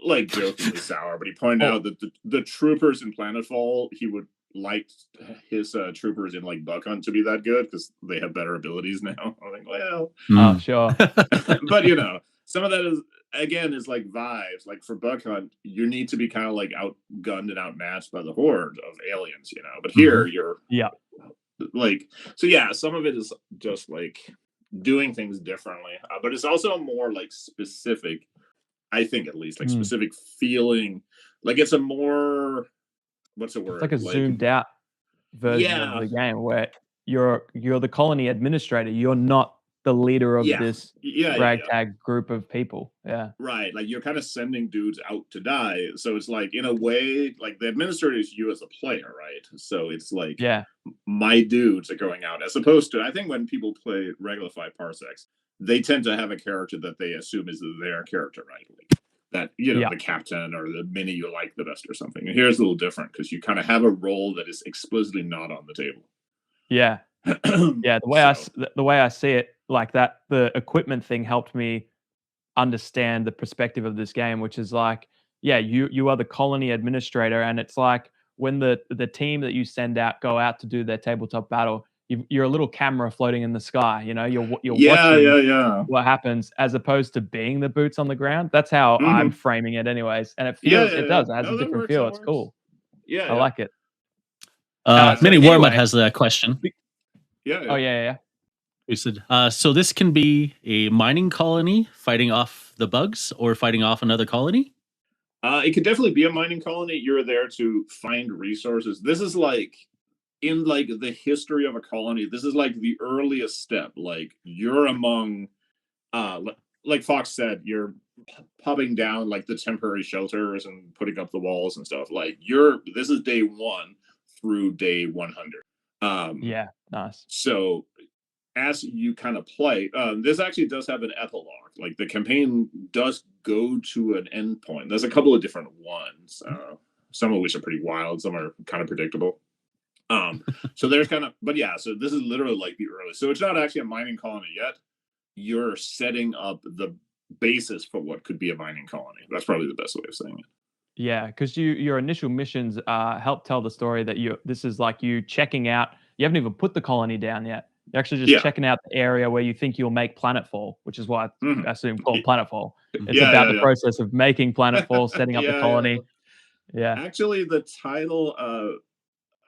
like jokingly sour, but he pointed out that the troopers in Planetfall, he would like his troopers in like Buck Hunt to be that good because they have better abilities now. I'm like, well, oh sure, but some of that is like vibes. Like for Buck Hunt, you need to be kind of like outgunned and outmatched by the horde of aliens, But here you're like, so yeah, some of it is just like doing things differently, but it's also more like specific. I think at least like specific feeling. Like it's a more, what's the word? It's like a zoomed out version of the game where you're the colony administrator. You're not the leader of this ragtag group of people. Yeah. Right. Like you're kind of sending dudes out to die. So it's like, in a way, like the administrator is you as a player, right? So it's like, my dudes are going out, as opposed to, I think when people play regular 5 Parsecs, they tend to have a character that they assume is their character, right? Like that, the captain or the mini you like the best or something. And here's a little different because you kind of have a role that is explicitly not on the table. Yeah. Yeah. The way I see it like that, the equipment thing helped me understand the perspective of this game, which is like, you are the colony administrator, and it's like when the team that you send out go out to do their tabletop battle, you're a little camera floating in the sky. You're watching what happens, as opposed to being the boots on the ground. That's how I'm framing it, anyways. And it feels, it has a different feel. It's cool. I like it. Mini Warmut has a question. Oh yeah. We said, so this can be a mining colony fighting off the bugs or fighting off another colony? It could definitely be a mining colony. You're there to find resources. This is like, in like the history of a colony, this is like the earliest step. Like you're among, like Fox said, you're popping down like the temporary shelters and putting up the walls and stuff. Like this is day 1 through day 100. Yeah, nice. So as you kind of play, this actually does have an epilogue. Like the campaign does go to an end point. There's a couple of different ones, some of which are pretty wild, some are kind of predictable. So there's kind of, but yeah, so this is literally like the early. So it's not actually a mining colony yet. You're setting up the basis for what could be a mining colony. That's probably the best way of saying it. Yeah, because your initial missions help tell the story that this is like you checking out. You haven't even put the colony down yet. You're actually just checking out the area where you think you'll make Planetfall, which is why I assume called Planetfall. It's about the process of making Planetfall, setting up the colony. Yeah. Actually, the title,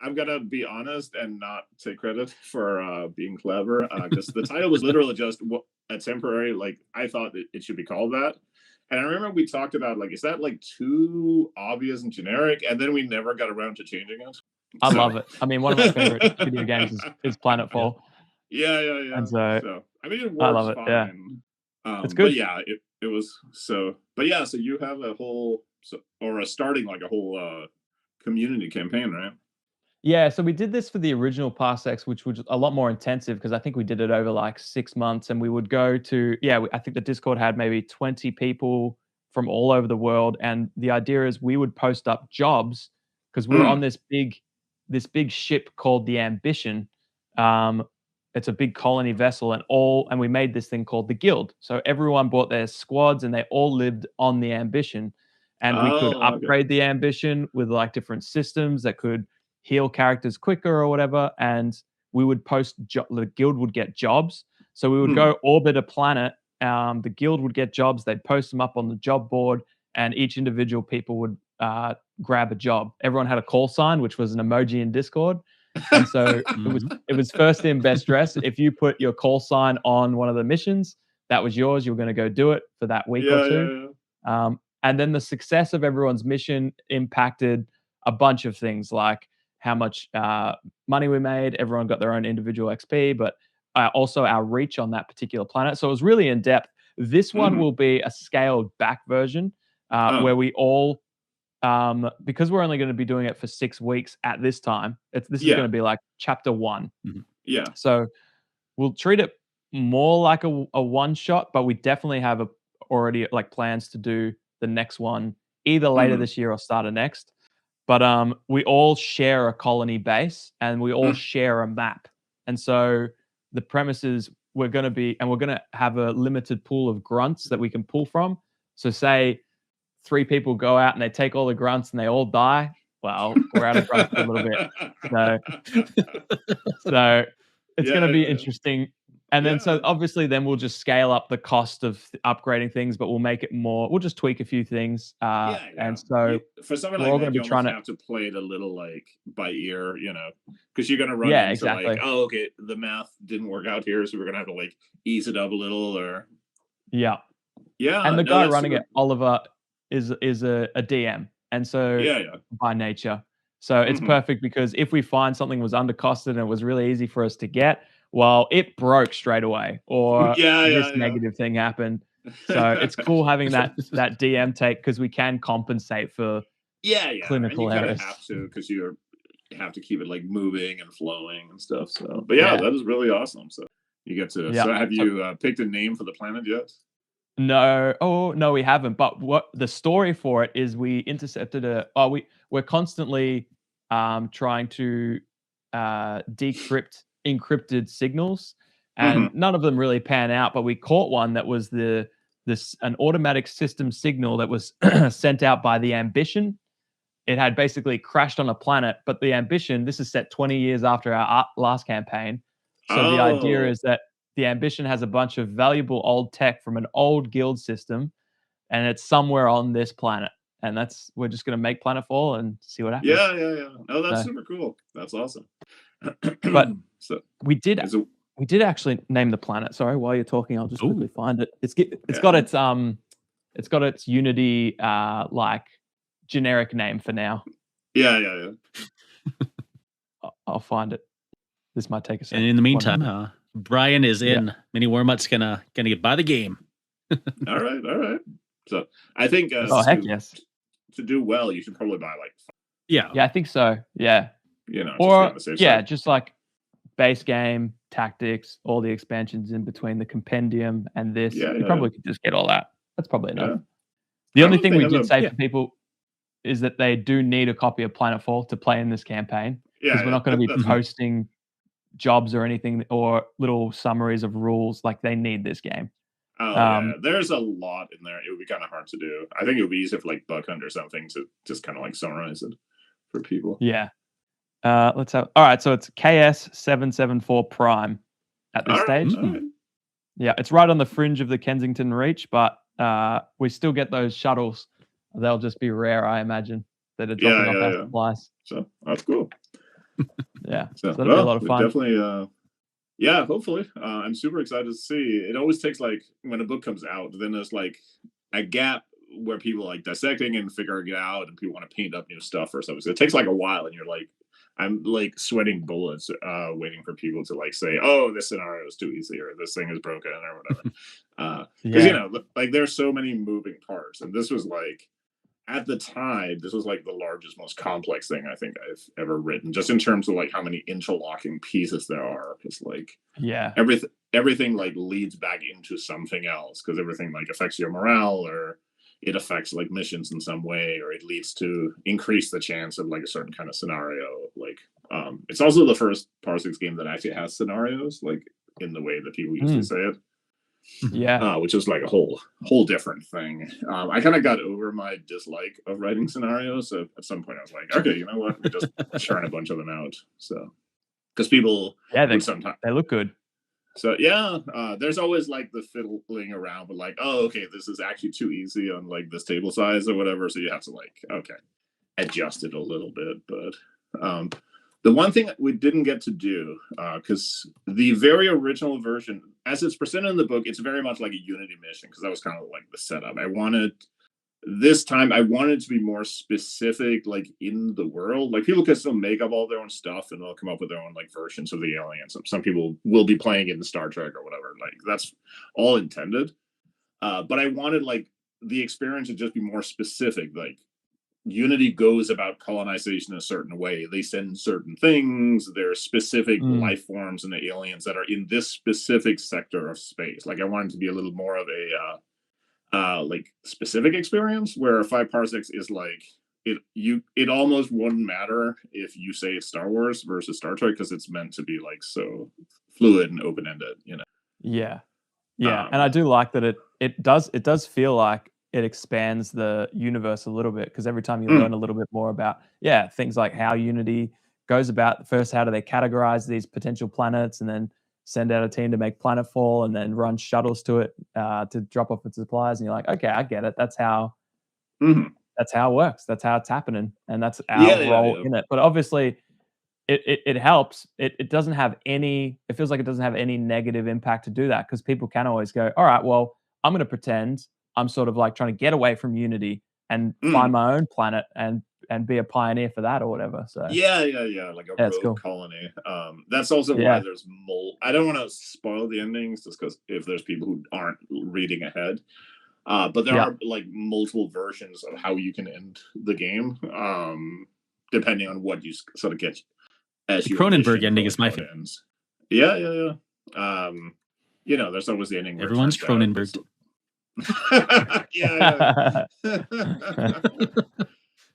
I'm going to be honest and not take credit for being clever, because the title was literally just a temporary, like, I thought it should be called that. And I remember we talked about, like, is that, like, too obvious and generic? And then we never got around to changing it. I love it. I mean, one of my favorite video games is Planetfall. Yeah. And so I mean, it works I love it. fine. Yeah. It's good. But yeah, it was so. But yeah, so you have a whole, starting like a whole community campaign, right? Yeah, so we did this for the original Parsecs, which was a lot more intensive because I think we did it over like 6 months, and we would go to, I think the Discord had maybe 20 people from all over the world, and the idea is we would post up jobs because we were on this big ship called the Ambition. It's a big colony vessel, and we made this thing called the Guild. So everyone brought their squads, and they all lived on the Ambition, and we could upgrade the Ambition with like different systems that could heal characters quicker or whatever. And we would post, the Guild would get jobs. So we would go orbit a planet. The Guild would get jobs. They'd post them up on the job board, and each individual people would grab a job. Everyone had a call sign, which was an emoji in Discord. And so it was first in, best dress. If you put your call sign on one of the missions, that was yours. You were going to go do it for that week or two. And then the success of everyone's mission impacted a bunch of things, like how much money we made. Everyone got their own individual XP, but also our reach on that particular planet. So it was really in depth. This one will be a scaled back version where we all, because we're only going to be doing it for 6 weeks at this time. This is going to be like chapter 1. Yeah. So we'll treat it more like a one shot, but we definitely have already like plans to do the next one either later this year or start of next. But we all share a colony base and we all share a map. And so the premise is we're going to have a limited pool of grunts that we can pull from. So say 3 people go out and they take all the grunts and they all die. Well, we're out of grunts for a little bit. So it's going to be interesting. And then so obviously then we'll just scale up the cost of upgrading things, but we'll make it more. We'll just tweak a few things. And so for something like that, you almost have to play it a little like by ear, because you're going to run into like, oh, okay, the math didn't work out here, so we're going to have to like ease it up a little, or yeah. And the guy running it, Oliver, is a DM, and so by nature. So it's perfect because if we find something was undercosted and it was really easy for us to get, well, it broke straight away, or this negative thing happened. So it's cool having that DM take because we can compensate for clinical and you errors. Have to because you have to keep it like moving and flowing and stuff. So, but that is really awesome. So you get to. So have you picked a name for the planet yet? No. Oh, no, we haven't. But what the story for it is, we intercepted we're constantly trying to decrypt encrypted signals, and none of them really pan out. But we caught one that was an automatic system signal that was sent out by the Ambition. It had basically crashed on a planet, but the Ambition, this is set 20 years after our last campaign. So the idea is that the Ambition has a bunch of valuable old tech from an old guild system, and it's somewhere on this planet. And we're just going to make Planetfall and see what happens. Yeah. Oh, that's super cool. That's awesome. But we did actually name the planet. Sorry, while you're talking, I'll just quickly find it. It's got its Unity like generic name for now. Yeah. I'll find it. This might take a second. And in the meantime, Brian is in. Mini Warmut's gonna get by the game. All right. So I think heck yes. To do well, you should probably buy like. Yeah, I think so. Yeah. Just like base game, tactics, all the expansions in between the compendium and this. You probably could just get all that. That's probably enough. Yeah. The only thing we did say for people is that they do need a copy of Planetfall to play in this campaign, because we're not going to be posting jobs or anything or little summaries of rules. Like, they need this game. There's a lot in there. It would be kind of hard to do. I think it would be easier for like Buck Hunt or something to just kind of like summarize it for people. Yeah. Let's have. All right, so it's KS774 Prime at this stage. Right. Yeah, it's right on the fringe of the Kensington Reach, but we still get those shuttles. They'll just be rare, I imagine, that are dropping off our supplies. So that's cool. So that'll be a lot of fun. Definitely. Hopefully. I'm super excited to see. It always takes like when a book comes out, then there's like a gap where people like dissecting and figuring it out, and people want to paint up new stuff or something. So it takes like a while, and you're like, I'm like sweating bullets, waiting for people to like say, "Oh, this scenario is too easy," or "This thing is broken," or whatever. Because like there's so many moving parts, and this was like, at the time, this was like the largest, most complex thing I think I've ever written, just in terms of like how many interlocking pieces there are. Because like, everything like leads back into something else, because everything like affects your morale, or it affects like missions in some way, or it leads to increase the chance of like a certain kind of scenario. Like, it's also the first Parsecs game that actually has scenarios, like in the way that people usually say it. Which is like a whole different thing. I kind of got over my dislike of writing scenarios, so at some point I was like, okay, you know what, we just churn a bunch of them out. So because people sometimes they look good. So there's always like the fiddling around with like, oh, okay, this is actually too easy on like this table size or whatever, so you have to like adjust it a little bit. But the one thing we didn't get to do, because the very original version, as it's presented in the book, it's very much like a Unity mission, because that was kind of like the setup. I wanted this time I wanted to be more specific, like in the world. Like people can still make up all their own stuff and they'll come up with their own like versions of the aliens. Some people will be playing it in Star Trek or whatever. Like that's all intended. But I wanted like the experience to just be more specific. Like Unity goes about colonization a certain way. They send certain things. There are specific life forms and the aliens that are in this specific sector of space. Like I wanted to be a little more of a like specific experience, where 5 Parsecs is like it almost wouldn't matter if you say it's Star Wars versus Star Trek, because it's meant to be like so fluid and open-ended, you know. Yeah. And I do like that it does feel like it expands the universe a little bit, because every time you learn a little bit more about things like how Unity goes about, first how do they categorize these potential planets, and then send out a team to make Planetfall, and then run shuttles to it to drop off its supplies. And you're like, okay, I get it. That's how that's how it works. That's how it's happening, and that's our role in it. But obviously, it helps. It doesn't have any. It feels like it doesn't have any negative impact to do that, because people can always go, all right, well, I'm going to pretend I'm sort of like trying to get away from Unity and find my own planet and be a pioneer for that or whatever. So like a rogue colony. That's also why there's I don't want to spoil the endings, just because if there's people who aren't reading ahead, but there are like multiple versions of how you can end the game, depending on what you sort of get as the Cronenberg ending is my favorite. You know, there's always the ending. Everyone's Cronenberg.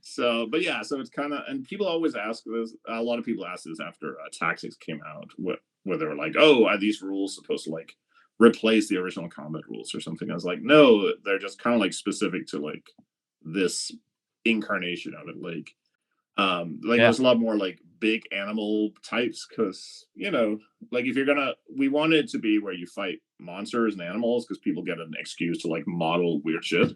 So it's kind of, and people always ask this. A lot of people ask this after Tactics came out, where they were like, "Oh, are these rules supposed to like replace the original combat rules or something?" I was like, "No, they're just kind of like specific to like this incarnation of it." Like, there's a lot more like big animal types, because you know, like if you're we want it to be where you fight monsters and animals, because people get an excuse to like model weird shit,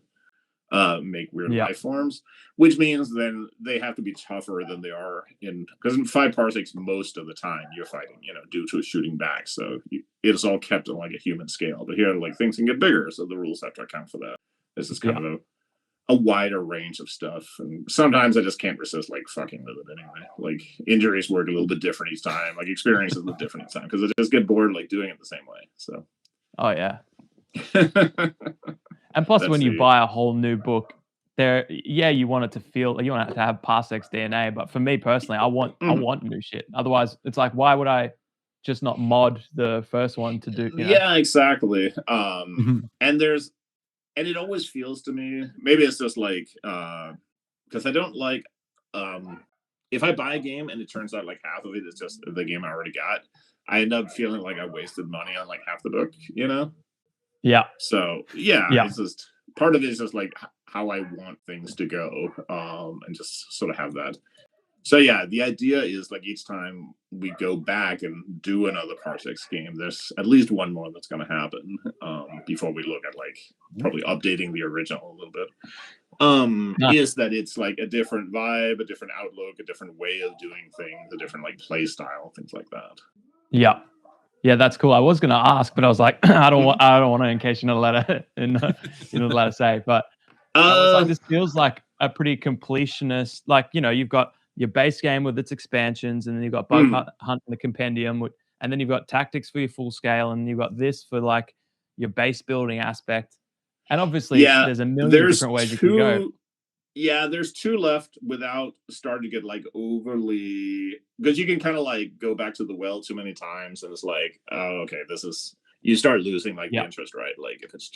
make weird life forms, which means then they have to be tougher than they are because in 5 Parsecs most of the time you're fighting, you know, due to a shooting back, so it's all kept on like a human scale. But here, like, things can get bigger, so the rules have to account for that. This is kind of a wider range of stuff, and sometimes I just can't resist like fucking with it anyway. Like injuries work a little bit different each time, like experience is a little different each time, because I just get bored like doing it the same way. So and plus when you buy a whole new book, you want it to feel, you want it to have Parsecs DNA, but for me personally, I want new shit. Otherwise it's like, why would I just not mod the first one to do, you know? Exactly. And it always feels to me, maybe it's just like, because I don't like, if I buy a game and it turns out like half of it is just the game I already got, I end up feeling like I wasted money on like half the book, you know? So it's just, part of it is just like how I want things to go, and just sort of have that. So the idea is like each time we go back and do another Parsecs game, there's at least one more that's going to happen before we look at like probably updating the original a little bit. Is that it's like a different vibe, a different outlook, a different way of doing things, a different like play style, things like that. Yeah, that's cool. I was going to ask, but I was like, I don't want to, in case you're not allowed to say. But I was like, this feels like a pretty completionist. Like, you know, you've got your base game with its expansions, and then you've got Bug Hunt and the Compendium, and then you've got Tactics for your full scale, and you've got this for like your base building aspect. And obviously, there's a million different ways you can go. Yeah, there's 2 left without starting to get like overly, because you can kind of like go back to the well too many times, and it's like, oh, okay, you start losing like the interest, right? Like if it's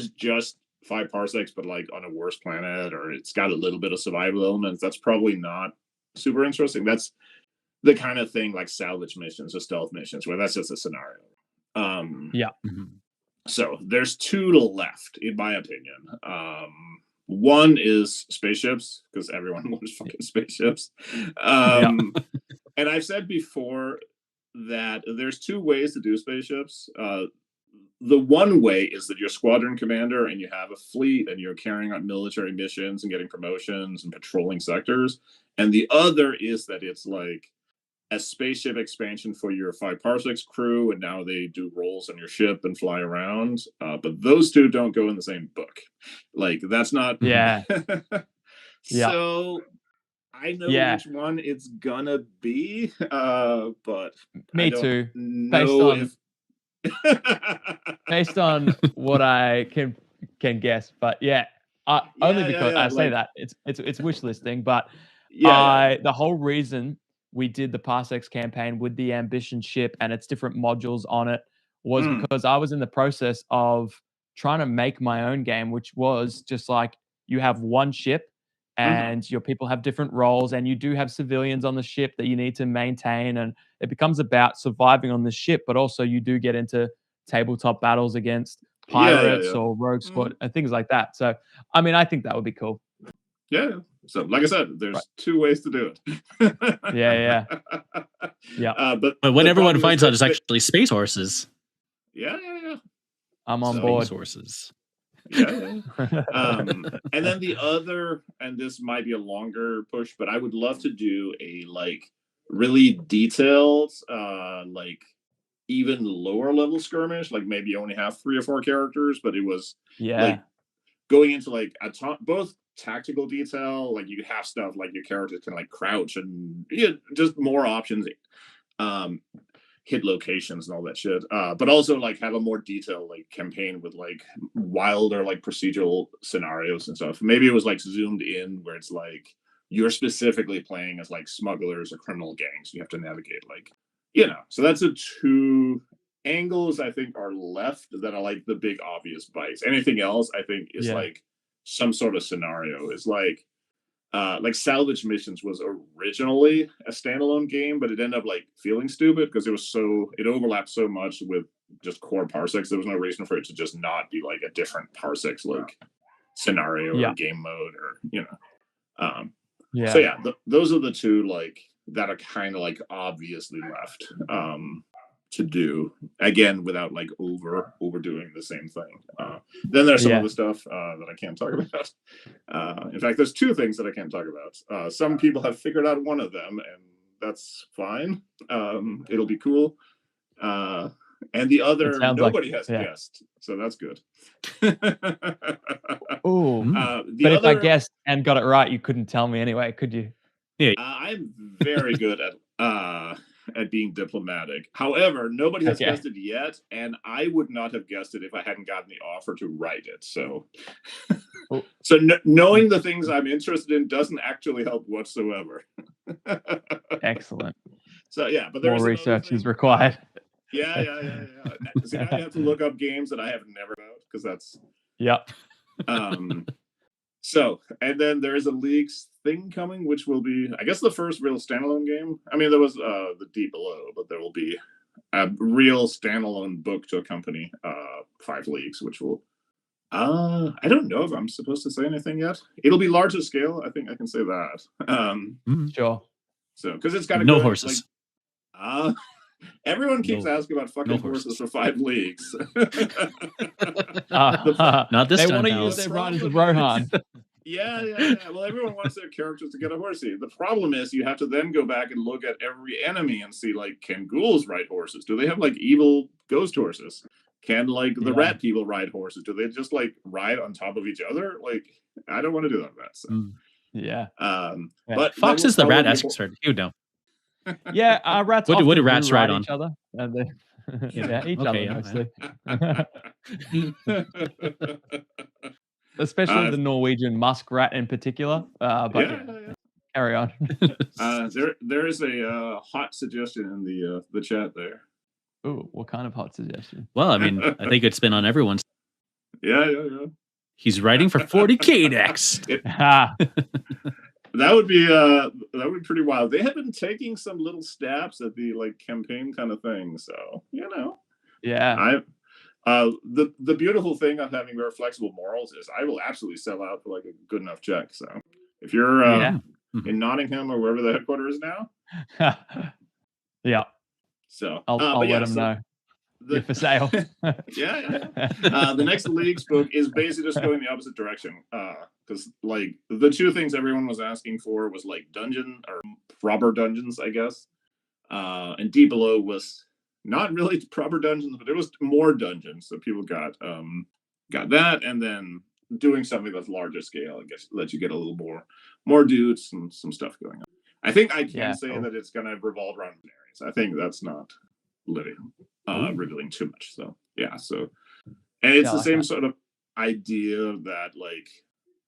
just 5 Parsecs, but like on a worse planet, or it's got a little bit of survival elements, that's probably not super interesting. That's the kind of thing like salvage missions or stealth missions, where that's just a scenario. So there's 2 left, in my opinion. One is spaceships, because everyone wants fucking spaceships. And I've said before that there's 2 ways to do spaceships. The one way is that you're squadron commander and you have a fleet and you're carrying out military missions and getting promotions and patrolling sectors. And the other is that it's like a spaceship expansion for your 5 Parsecs crew, and now they do rolls on your ship and fly around. But those two don't go in the same book. Like, that's not. Yeah. So I know which one it's gonna be, but me I don't too. know based on what I can guess, but only because I say that it's wish listing, but the whole reason we did the Parsecs campaign with the ambition ship and its different modules on it was because I was in the process of trying to make my own game, which was just like you have one ship and your people have different roles, and you do have civilians on the ship that you need to maintain, and it becomes about surviving on the ship, but also you do get into tabletop battles against pirates or rogue squad and things like that. So, I mean, I think that would be cool. Yeah. So, like I said, there's two ways to do it. Yeah. But when everyone finds out it's actually space horses. Yeah. I'm on board. Space horses. Yeah. And then the other, and this might be a longer push, but I would love to do a like really detailed, like even lower level skirmish, like maybe you only have 3 or 4 characters, but it was like going into like both tactical detail, like you could have stuff like your characters can like crouch and just more options, hit locations and all that shit, but also like have a more detailed like campaign with like wilder like procedural scenarios and stuff. Maybe it was like zoomed in where it's like you're specifically playing as like smugglers or criminal gangs you have to navigate, like, so that's the 2 angles I think are left that are like the big obvious bites. Anything else I think is like some sort of scenario. Is like Salvage Missions was originally a standalone game, but it ended up like feeling stupid because it overlapped so much with just core Parsecs. There was no reason for it to just not be like a different Parsecs like scenario or game mode, or So those are the 2 like that are kind of like obviously left to do, again without like overdoing the same thing. Then there's some of the stuff that I can't talk about. In fact, there's 2 things that I can't talk about. Some people have figured out one of them, and that's fine. It'll be cool. And the other nobody has guessed, so that's good. But if I guessed and got it right, you couldn't tell me anyway, could you? I'm very good at being diplomatic. However, nobody has guessed it yet, and I would not have guessed it if I hadn't gotten the offer to write it. So, knowing the things I'm interested in doesn't actually help whatsoever. Excellent. So but there's more research is required. Yeah. See, now you have to look up games that I have never heard about, because that's So, and then there's a Leagues thing coming, which will be, I guess, the first real standalone game. I mean, there was the Deep Below, but there will be a real standalone book to accompany 5 Leagues, which will, I don't know if I'm supposed to say anything yet. It'll be larger scale. I think I can say that. Sure. So, because it's got to no horses. Like, everyone keeps asking about fucking horses for 5 Leagues. Not this time. They want to use their riders of Rohan. Yeah. Well, everyone wants their characters to get a horsey. The problem is you have to then go back and look at every enemy and see, like, can ghouls ride horses? Do they have like evil ghost horses? Can like the rat people ride horses? Do they just like ride on top of each other? Like, I don't want to do that. So. But Fox is the rat expert. You know. Rats. What do rats ride on? Each other. And each other mostly. Especially the Norwegian muskrat in particular. Carry on. There is a hot suggestion in the chat there. Ooh, what kind of hot suggestion? Well, I mean, I think it's been on everyone's. Yeah. He's writing for 40K next. That would be pretty wild. They have been taking some little stabs at the like campaign kind of thing. So the beautiful thing of having very flexible morals is I will absolutely sell out for like a good enough check. So if you're in Nottingham or wherever the headquarters is now, So I'll let them know. You're for sale. The next Leagues book is basically just going the opposite direction. Because like the 2 things everyone was asking for was like dungeon or robber dungeons, I guess. And Deep Below was not really proper dungeons, but it was more dungeons. So people got that, and then doing something that's larger scale, I guess, lets you get a little more dudes and some stuff going on. I think I can say that it's going to revolve around areas. I think that's not revealing too much. So yeah, so and it's the same sort of idea that like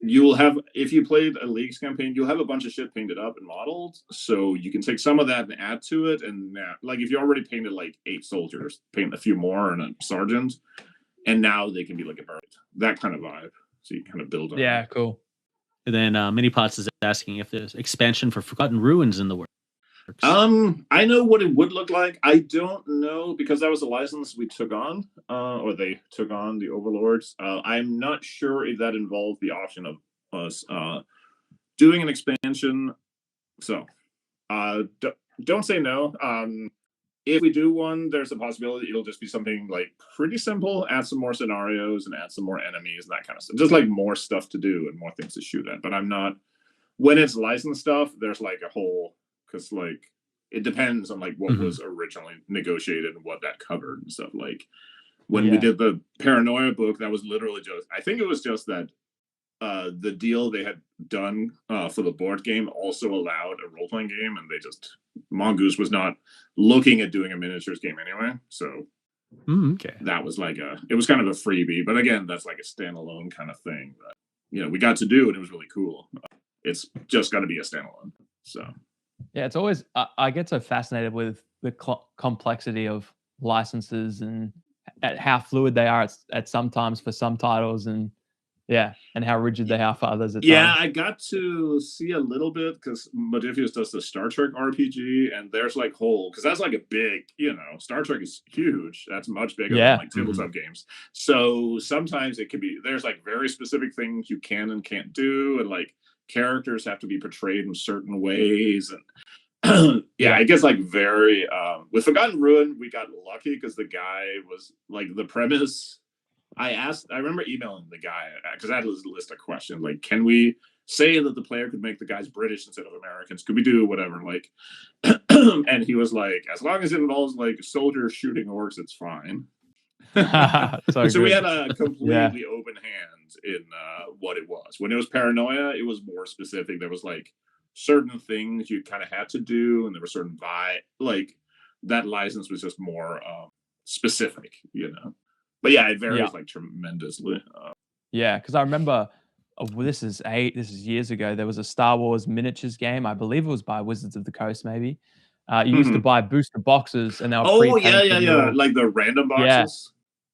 you will have, if you played a Leagues campaign, you'll have a bunch of shit painted up and modeled, so you can take some of that and add to it. And now, like if you already painted like 8 soldiers, paint a few more and a sergeant, and now they can be like a bird. That kind of vibe. So you kind of build on. Yeah, cool. And then Minipots is asking if there's expansion for Forgotten Ruins in the works. I know what it would look like. I don't know, because that was a license we took on, or they took on, the Overlords. I'm not sure if that involved the option of us doing an expansion. So don't say no. If we do one, there's a possibility it'll just be something like pretty simple, add some more scenarios and add some more enemies and that kind of stuff. Just like more stuff to do and more things to shoot at. But I'm not, when it's licensed stuff, there's like a whole, because like it depends on like what was originally negotiated and what that covered and stuff. Like when we did the Paranoia book, that was literally just, I think it was just that the deal they had done for the board game also allowed a role-playing game, and they just, Mongoose was not looking at doing a miniatures game anyway, so that was like it was kind of a freebie. But again, that's like a standalone kind of thing that, you know, we got to do, and it was really cool. It's just got to be a standalone. So yeah, it's always, I get so fascinated with the complexity of licenses and at how fluid they are at sometimes for some titles, and and how rigid they are for others. I got to see a little bit because Modifius does the Star Trek RPG, and there's like whole, because that's like a big, you know, Star Trek is huge. That's much bigger than like tabletop games. So sometimes it can be, there's like very specific things you can and can't do, and like characters have to be portrayed in certain ways, and it gets like very with Forgotten Ruin, we got lucky because the guy was like, the premise, I remember emailing the guy because I had a list of questions like, can we say that the player could make the guys British instead of Americans? Could we do whatever? Like, and he was like, as long as it involves like soldiers shooting orcs, it's fine. So we had a completely open hand in what it was. When it was Paranoia, it was more specific. There was like certain things you kind of had to do, and there were certain like that license was just more specific, you know. But yeah, it varies like tremendously. Because I remember this is years ago. There was a Star Wars miniatures game. I believe it was by Wizards of the Coast, maybe. You used to buy booster boxes, and they were like the random boxes.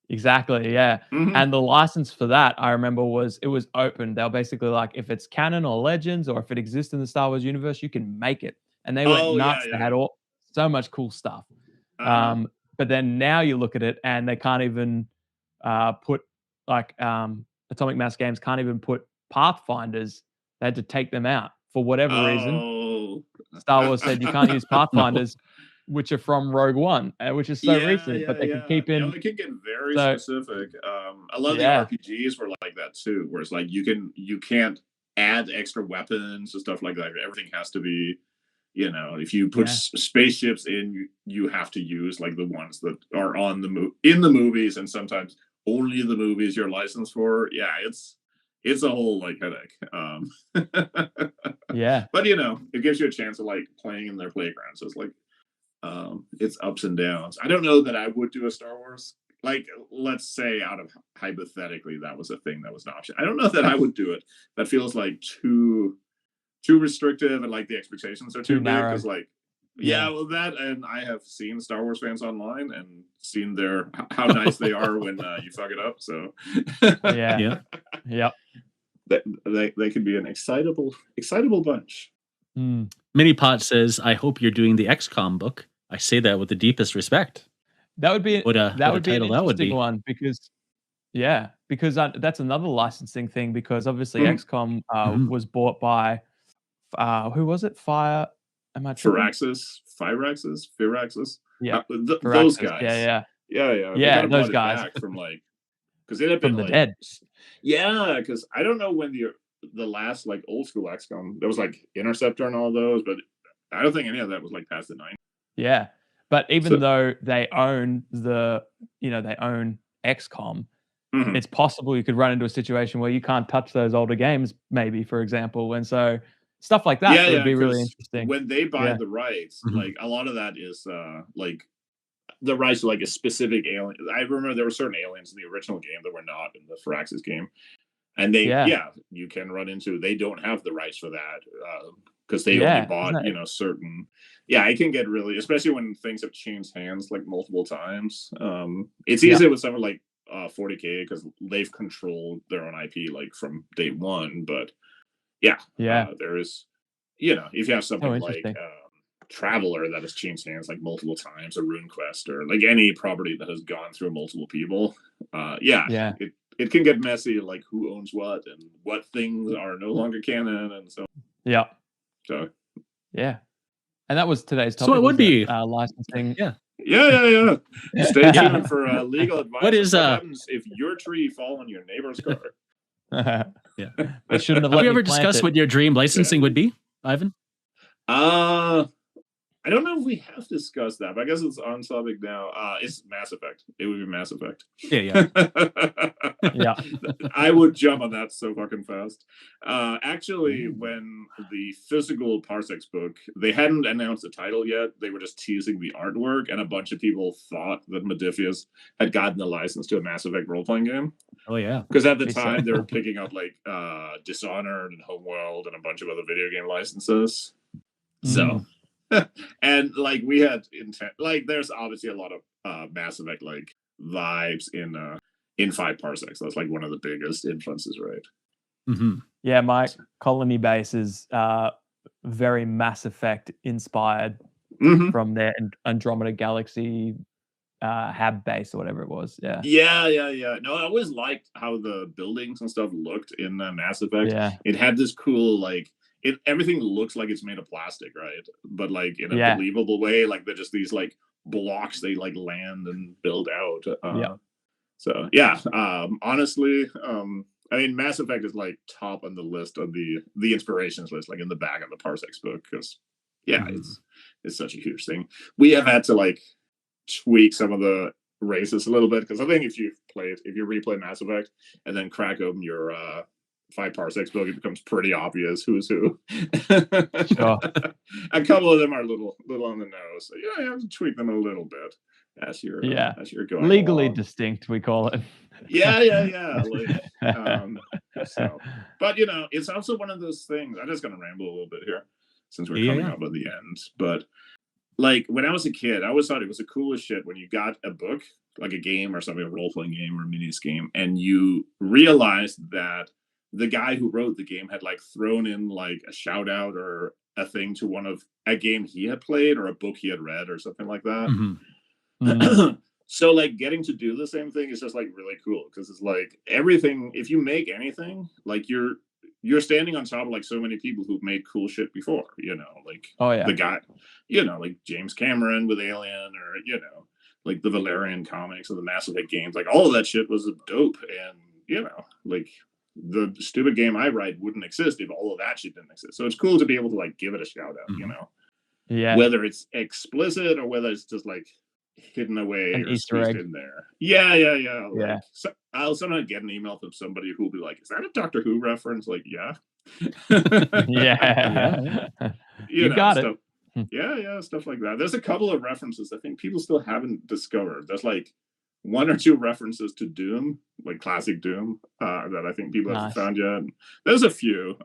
Exactly, And the license for that, I remember, it was open. They were basically like, if it's canon or Legends, or if it exists in the Star Wars universe, you can make it. And they went nuts. They had so much cool stuff. But then now you look at it, and they can't even put like Atomic Mass Games can't even put Pathfinders. They had to take them out for whatever reason. Star Wars said you can't use Pathfinders, which are from Rogue One, which is so recent, but they can keep in. Yeah, they can get very specific. A lot of the RPGs were like that too, where it's like you can't add extra weapons and stuff like that. Everything has to be, you know, if you put spaceships in, you have to use like the ones that are on in the movies, and sometimes only the movies you're licensed for. Yeah, it's a whole like headache. But you know, it gives you a chance of like playing in their playground. So it's like it's ups and downs. I don't know that I would do a Star Wars, like, let's say out of hypothetically that was a thing that was an option. I don't know that I would do it. That feels like too restrictive, and like the expectations are too big, because like well, that, and I have seen Star Wars fans online and seen how nice they are when you fuck it up. So they can be an excitable bunch. Minipot says, I hope you're doing the XCOM book. I say that with the deepest respect. That would be an interesting one, because that's another licensing thing, because obviously XCOM was bought by who was it? Firaxis. Yeah, those guys. Yeah, those guys from like, because it had been from the like, dead. Yeah, because I don't know when the last like old school XCOM, there was like Interceptor and all those, but I don't think any of that was like past the 90s. Yeah. But even though they own they own XCOM, it's possible you could run into a situation where you can't touch those older games, maybe, for example. And so stuff like that would be really interesting. When they buy the rights, like a lot of that is like the rights to like a specific alien. I remember there were certain aliens in the original game that were not in the Firaxis game. And you can run into, they don't have the rights for that because they only bought, certain. Yeah, it can get really, especially when things have changed hands like multiple times. It's easier with something like 40K because they've controlled their own IP like from day one. But there is, if you have something like Traveler that has changed hands like multiple times, or RuneQuest, or like any property that has gone through multiple people, it can get messy, like who owns what and what things are no longer canon, and so and that was today's topic. So it would be licensing. Stay tuned for legal advice. What happens if your tree fall on your neighbor's car? They shouldn't have. Have you ever discussed what your dream licensing would be, Ivan? I don't know if we have discussed that, but I guess it's on topic now. It's Mass Effect. It would be Mass Effect. Yeah. I would jump on that so fucking fast. Actually, when the physical Parsecs book, they hadn't announced the title yet. They were just teasing the artwork, and a bunch of people thought that Modifius had gotten the license to a Mass Effect role-playing game. Oh, yeah. Because at the time, they were picking up like Dishonored and Homeworld and a bunch of other video game licenses. So... and like we had intent, like there's obviously a lot of Mass Effect like vibes in Five Parsecs. That's like one of the biggest influences, right? Yeah, my colony base is very Mass Effect inspired from their Andromeda Galaxy Hab base or whatever it was. No, I always liked how the buildings and stuff looked in Mass Effect. It had this cool like everything looks like it's made of plastic, right? But like in a believable way, like they're just these like blocks they like land and build out. So honestly, I mean, Mass Effect is like top on the list of the inspirations list, like in the back of the Parsecs book, because it's such a huge thing. We have had to like tweak some of the races a little bit, because I think if you replay Mass Effect and then crack open your Five Parsecs book, it becomes pretty obvious who's who. Sure. A couple of them are a little on the nose, so you have to tweak them a little bit as you're going legally along. Distinct, we call it. But it's also one of those things. I'm just gonna ramble a little bit here since we're coming up at the end. But like when I was a kid, I always thought it was the coolest shit when you got a book, like a game or something, a role-playing game or a minis game, and you realized that the guy who wrote the game had like thrown in like a shout out or a thing to one of a game he had played or a book he had read or something like that. So like getting to do the same thing is just like really cool, because it's like everything, if you make anything, like you're standing on top of like so many people who've made cool shit before, like the guy, like James Cameron with Alien, or like the Valerian comics or the Mass Effect games, like all of that shit was dope. And like the stupid game I write wouldn't exist if all of that shit didn't exist. So it's cool to be able to like give it a shout out, whether it's explicit or whether it's just like hidden away an or Easter egg in there. Like, so I'll sometimes get an email from somebody who'll be like, is that a Doctor Who reference? Like, you got it. Stuff like that. There's a couple of references I think people still haven't discovered. There's like one or two references to Doom, like classic Doom, that I think people haven't found yet. There's a few.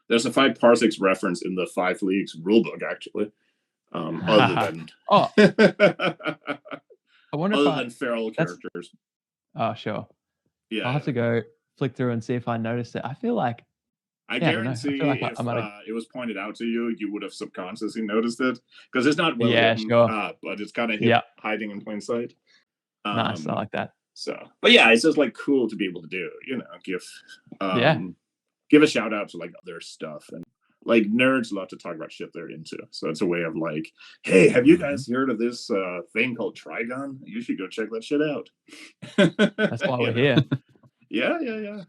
There's a Five Parsecs reference in the Five Leagues rulebook, actually. Other than I wonder other than feral characters. Oh, sure. Yeah, I'll have to go flick through and see if I noticed it. I feel like I guarantee if it was pointed out to you, you would have subconsciously noticed it, because it's not well written, but it's kind of hiding in plain sight. Nice, I like that. So, but it's just like cool to be able to do, give a shout out to like other stuff, and like nerds love to talk about shit they're into. So it's a way of like, hey, have you guys heard of this thing called Trigon? You should go check that shit out. That's why we're here. Yeah.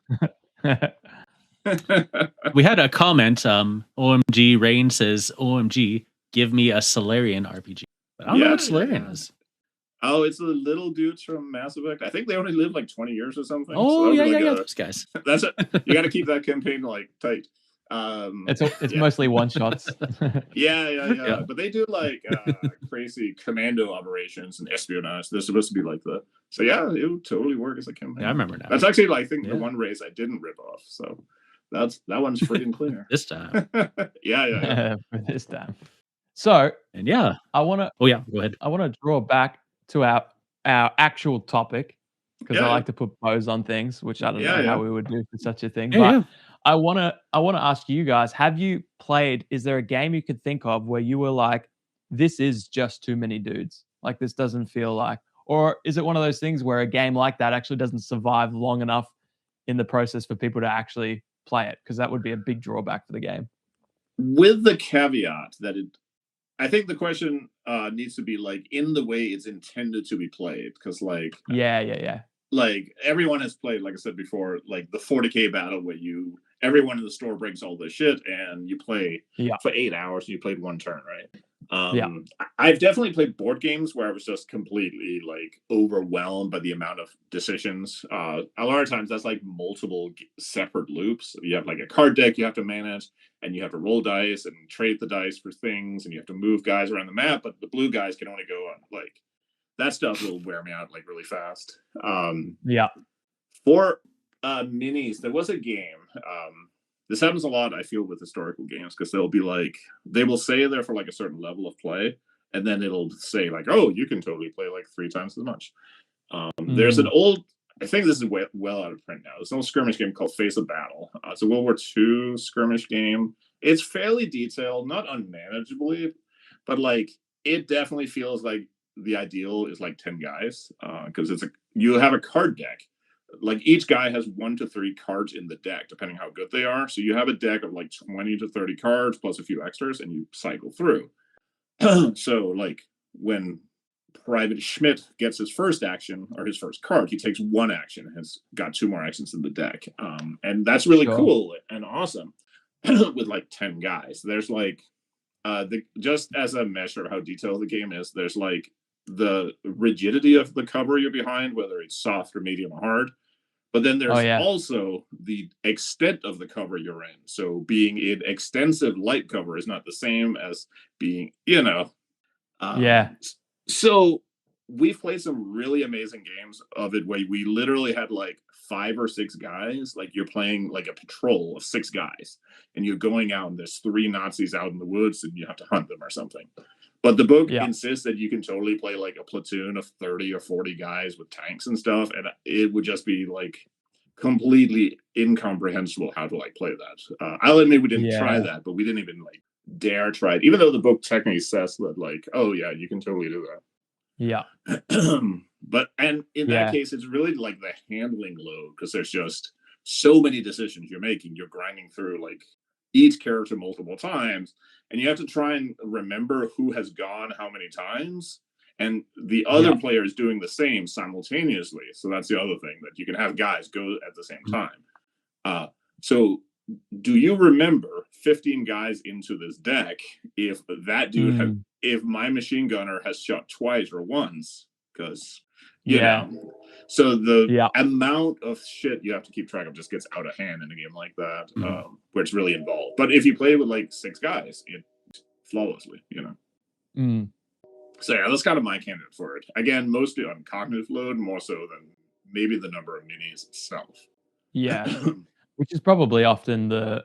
We had a comment. OMG Rain says, OMG, give me a Solarian RPG. I don't know what Solarian is. Oh, it's the little dudes from Mass Effect. I think they only live like 20 years or something. Oh, so yeah, those guys. That's it. You got to keep that campaign like tight. It's mostly one shots. Yeah. But they do like crazy commando operations and espionage. They're supposed to be like the. So yeah, it would totally work as a campaign. Yeah, I remember now. That's actually, I think, the one race I didn't rip off. So that one's freaking clear this time. Yeah. For this time. So I want to. Oh yeah, go ahead. I want to draw back to our actual topic because I like to put bows on things, which I don't know how we would do for such a thing. But I want to ask you guys: have you played? Is there a game you could think of where you were like, "This is just too many dudes. Like this doesn't feel like," or is it one of those things where a game like that actually doesn't survive long enough in the process for people to actually play it? Because that would be a big drawback for the game. With the caveat that I think the question needs to be like in the way it's intended to be played, because like like everyone has played, like I said before, like the 40K battle where everyone in the store brings all this shit and you play for 8 hours and you played one turn, right? I've definitely played board games where I was just completely like overwhelmed by the amount of decisions. A lot of times that's like multiple separate loops. You have like a card deck you have to manage, and you have to roll dice and trade the dice for things, and you have to move guys around the map, but the blue guys can only go on like that stuff will wear me out like really fast. For minis, there was a game. This happens a lot, I feel, with historical games, because they'll be like, they will say they're for like a certain level of play, and then it'll say like, oh, you can totally play like 3 times as much. There's an old, I think this is well out of print now. There's an old skirmish game called Face of Battle. It's a World War II skirmish game. It's fairly detailed, not unmanageably, but like it definitely feels like the ideal is like 10 guys, because you have a card deck. Like each guy has 1 to 3 cards in the deck, depending how good they are. So you have a deck of like 20 to 30 cards plus a few extras, and you cycle through. So like when Private Schmidt gets his first action or his first card, he takes 1 action and has got 2 more actions in the deck. And that's really cool and awesome with like 10 guys. There's like just as a measure of how detailed the game is, there's like the rigidity of the cover you're behind, whether it's soft or medium or hard. But then there's also the extent of the cover you're in. So being in extensive light cover is not the same as being, So we've played some really amazing games of it where we literally had like 5 or 6 guys. Like you're playing like a patrol of 6 guys, and you're going out and there's 3 Nazis out in the woods and you have to hunt them or something. But the book insists that you can totally play like a platoon of 30 or 40 guys with tanks and stuff, and it would just be like completely incomprehensible how to like play that. I'll admit we didn't try that, but we didn't even like dare try it, even though the book technically says that like, oh yeah, you can totally do that. But and in that case, it's really like the handling load, because there's just so many decisions you're making. You're grinding through like each character multiple times, and you have to try and remember who has gone how many times, and the other player is doing the same simultaneously. So that's the other thing, that you can have guys go at the same time. So do you remember 15 guys into this deck if that dude if my machine gunner has shot twice or once? Because you know, so the amount of shit you have to keep track of just gets out of hand in a game like that, where it's really involved. But if you play with like 6 guys, it flawlessly, So yeah, that's kind of my candidate for it. Again, mostly on cognitive load, more so than maybe the number of minis itself. Yeah, which is probably often the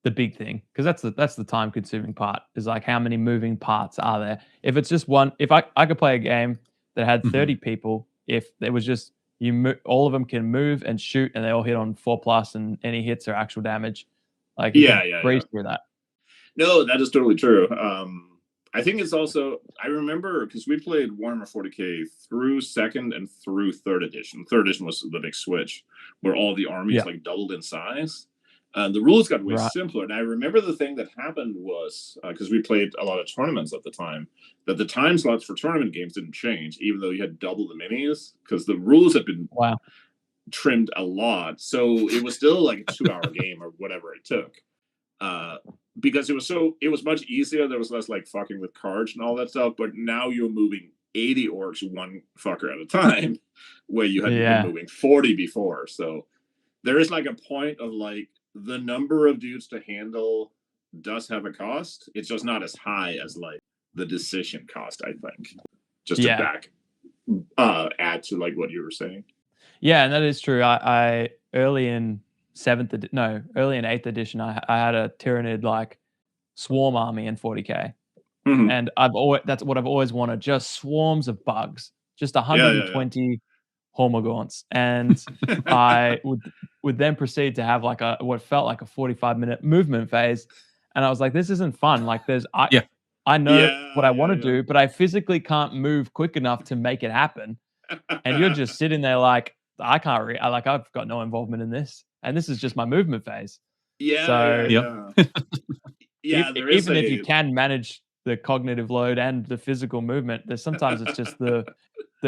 big thing, because that's the time consuming part, is like how many moving parts are there. If it's just one, if I could play a game that had 30 people, if there was just all of them can move and shoot, and they all hit on 4+, and any hits are actual damage. Like breeze through that. No, that is totally true. I think it's also, I remember, because we played Warhammer 40K through 2nd and through 3rd edition. 3rd edition was the big switch, where all the armies like doubled in size. The rules got way simpler. And I remember the thing that happened was, because we played a lot of tournaments at the time, that the time slots for tournament games didn't change, even though you had double the minis, because the rules had been trimmed a lot. So it was still like a 2-hour game or whatever it took. because it was much easier. There was less like fucking with cards and all that stuff. But now you're moving 80 orcs one fucker at a time, where you had been moving 40 before. So there is like a point of like the number of dudes to handle does have a cost. It's just not as high as like the decision cost, I think. Just to add to like what you were saying. Yeah, and that is true. I early in 8th edition, I had a Tyranid like swarm army in 40k. And that's what I've always wanted, just swarms of bugs, just 120 Hormagaunts. And I would then proceed to have like what felt like a 45-minute movement phase. And I was like, this isn't fun. Like I know what I want to do, but I physically can't move quick enough to make it happen. And you're just sitting there like, I can't I've got no involvement in this. And this is just my movement phase. Even if you can manage the cognitive load and the physical movement, there's sometimes it's just the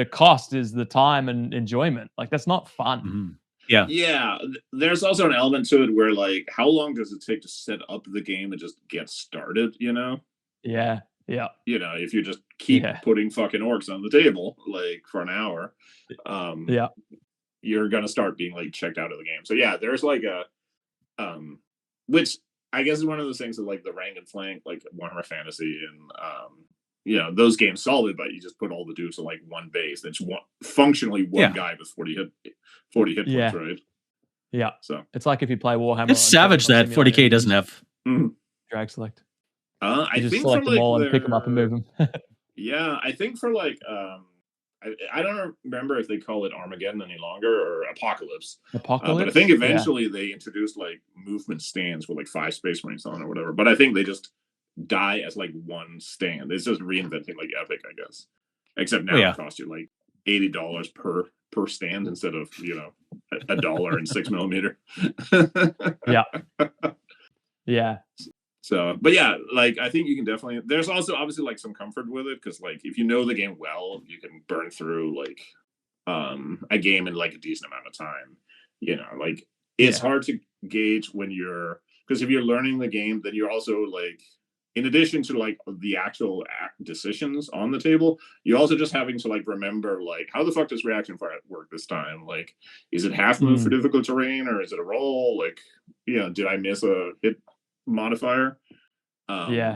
cost is the time and enjoyment. Like that's not fun. Yeah. There's also an element to it where like, how long does it take to set up the game and just get started, you know? Yeah. You know, if you just keep putting fucking orcs on the table like for an hour, you're gonna start being like checked out of the game. So yeah, there's like a which I guess is one of those things that like the rank and flank, like Warhammer Fantasy and those games solve it, but you just put all the dudes in like one base. That's functionally one guy with 40 hit points, right? Yeah. So it's like if you play Warhammer. It's savage that 40k doesn't have drag select. I just think select for them like all and pick them up and move them. Yeah, I think for like I don't remember if they call it Armageddon any longer or Apocalypse. But I think eventually they introduced like movement stands with like 5 Space Marines on or whatever. But I think they just die as like one stand. It's just reinventing like Epic, I guess. Except now it costs you like $80 per stand instead of $1 and 6mm. Yeah. So, but yeah, like I think you can definitely. There's also obviously like some comfort with it because like if you know the game well, you can burn through like a game in like a decent amount of time. You know, like it's hard to gauge when because if you're learning the game, then you're also like, in addition to like the actual decisions on the table, you're also just having to like remember like how the fuck does reaction fire work this time? Like, is it half move for difficult terrain or is it a roll? Like, did I miss a hit modifier?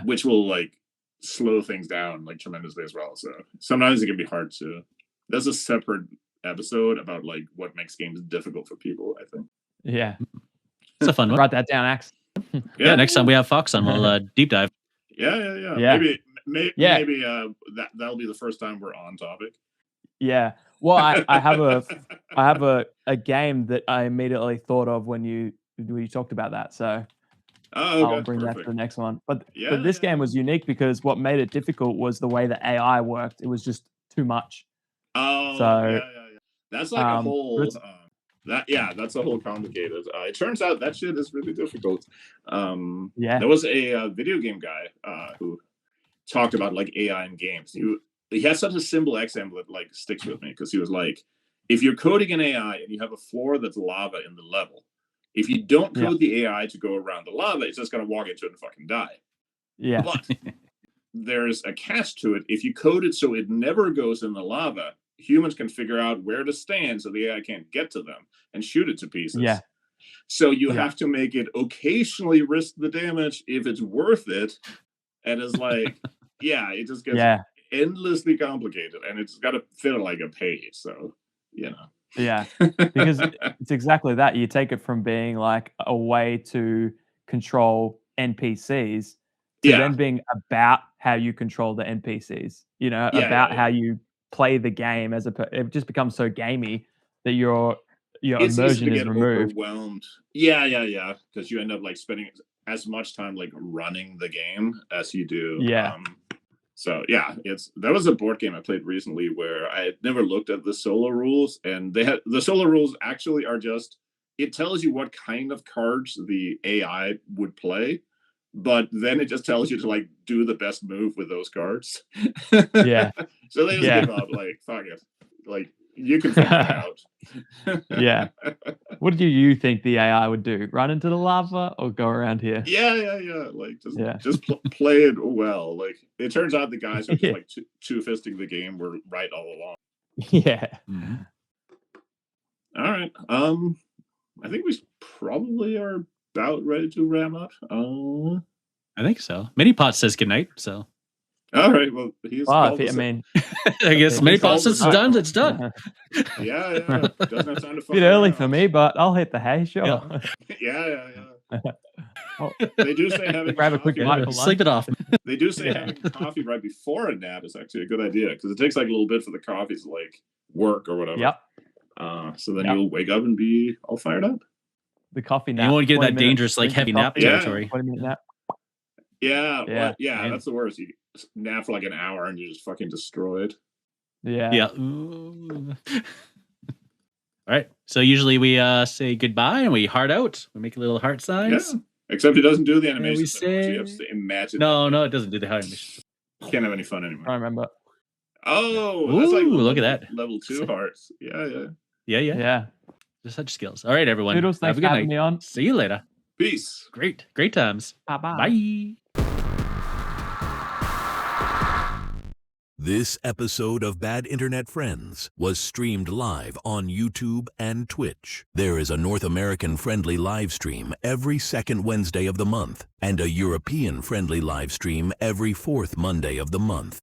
Which will like slow things down like tremendously as well. So sometimes it can be hard to. There's a separate episode about like what makes games difficult for people, I think. Yeah, it's a fun one. Write that down, Axe. Next time we have Fox on, we'll deep dive. Yeah. Maybe that'll be the first time we're on topic. Yeah. Well, I have a game that I immediately thought of when you talked about that. So I'll bring that to the next one. But this game was unique because what made it difficult was the way the AI worked. It was just too much. That's like a whole. That's a whole complicated. It turns out that shit is really difficult. There was a video game guy who talked about like AI in games. He has such a simple example that like sticks with me because he was like, if you're coding an AI and you have a floor that's lava in the level, if you don't code the AI to go around the lava, it's just gonna walk into it and fucking die. Yeah. But there's a catch to it. If you code it so it never goes in the lava, humans can figure out where to stand so the AI can't get to them and shoot it to pieces. Yeah. So you have to make it occasionally risk the damage if it's worth it. And it's like, it just gets endlessly complicated and it's got to fit like a page. So, Yeah, because it's exactly that. You take it from being like a way to control NPCs to then being about how you control the NPCs, about how you play the game it just becomes so gamey that your immersion is removed. Overwhelmed. Yeah. Because you end up like spending as much time like running the game as you do. Yeah. So there was a board game I played recently where I had never looked at the solo rules, and the solo rules actually are just, it tells you what kind of cards the AI would play, but then it just tells you to like do the best move with those cards. Yeah. So they just give up, like, fuck it. Like, You can figure it out. Yeah. What do you think the AI would do? Run into the lava or go around here? Yeah. Like, just play it well. Like, it turns out the guys who are just like two-fisting the game were right all along. Yeah. Mm-hmm. All right. I think we probably are about ready to wrap up. I think so. Minipot says goodnight, so. All right. Well, I guess Minipot says it's done. It's done. Yeah. Doesn't have time to fuck bit early for me, but I'll hit the hay, sure. Yeah. They do say having grab a quick bite. Sleep it off. They do say having coffee right before a nap is actually a good idea because it takes like a little bit for the coffee to like work or whatever. Yep. So then you'll wake up and be all fired up. The coffee nap. You won't get that dangerous like heavy nap territory. 20-minute nap. Yeah. That's the worst. You nap for like an hour and you're just fucking destroyed. Yeah. All right. So usually we say goodbye and we heart out. We make a little heart signs. Yeah. Except it doesn't do the animation. We say... You have to imagine. No, it doesn't do the animation. Can't have any fun anymore. I remember. Oh, that's like look at that. Level 2 hearts. Yeah. Just such skills. All right, everyone. Toodles, thanks for having me on. See you later. Peace. Great times. Bye. This episode of Bad Internet Friends was streamed live on YouTube and Twitch. There is a North American-friendly live stream every second Wednesday of the month and a European-friendly live stream every fourth Monday of the month.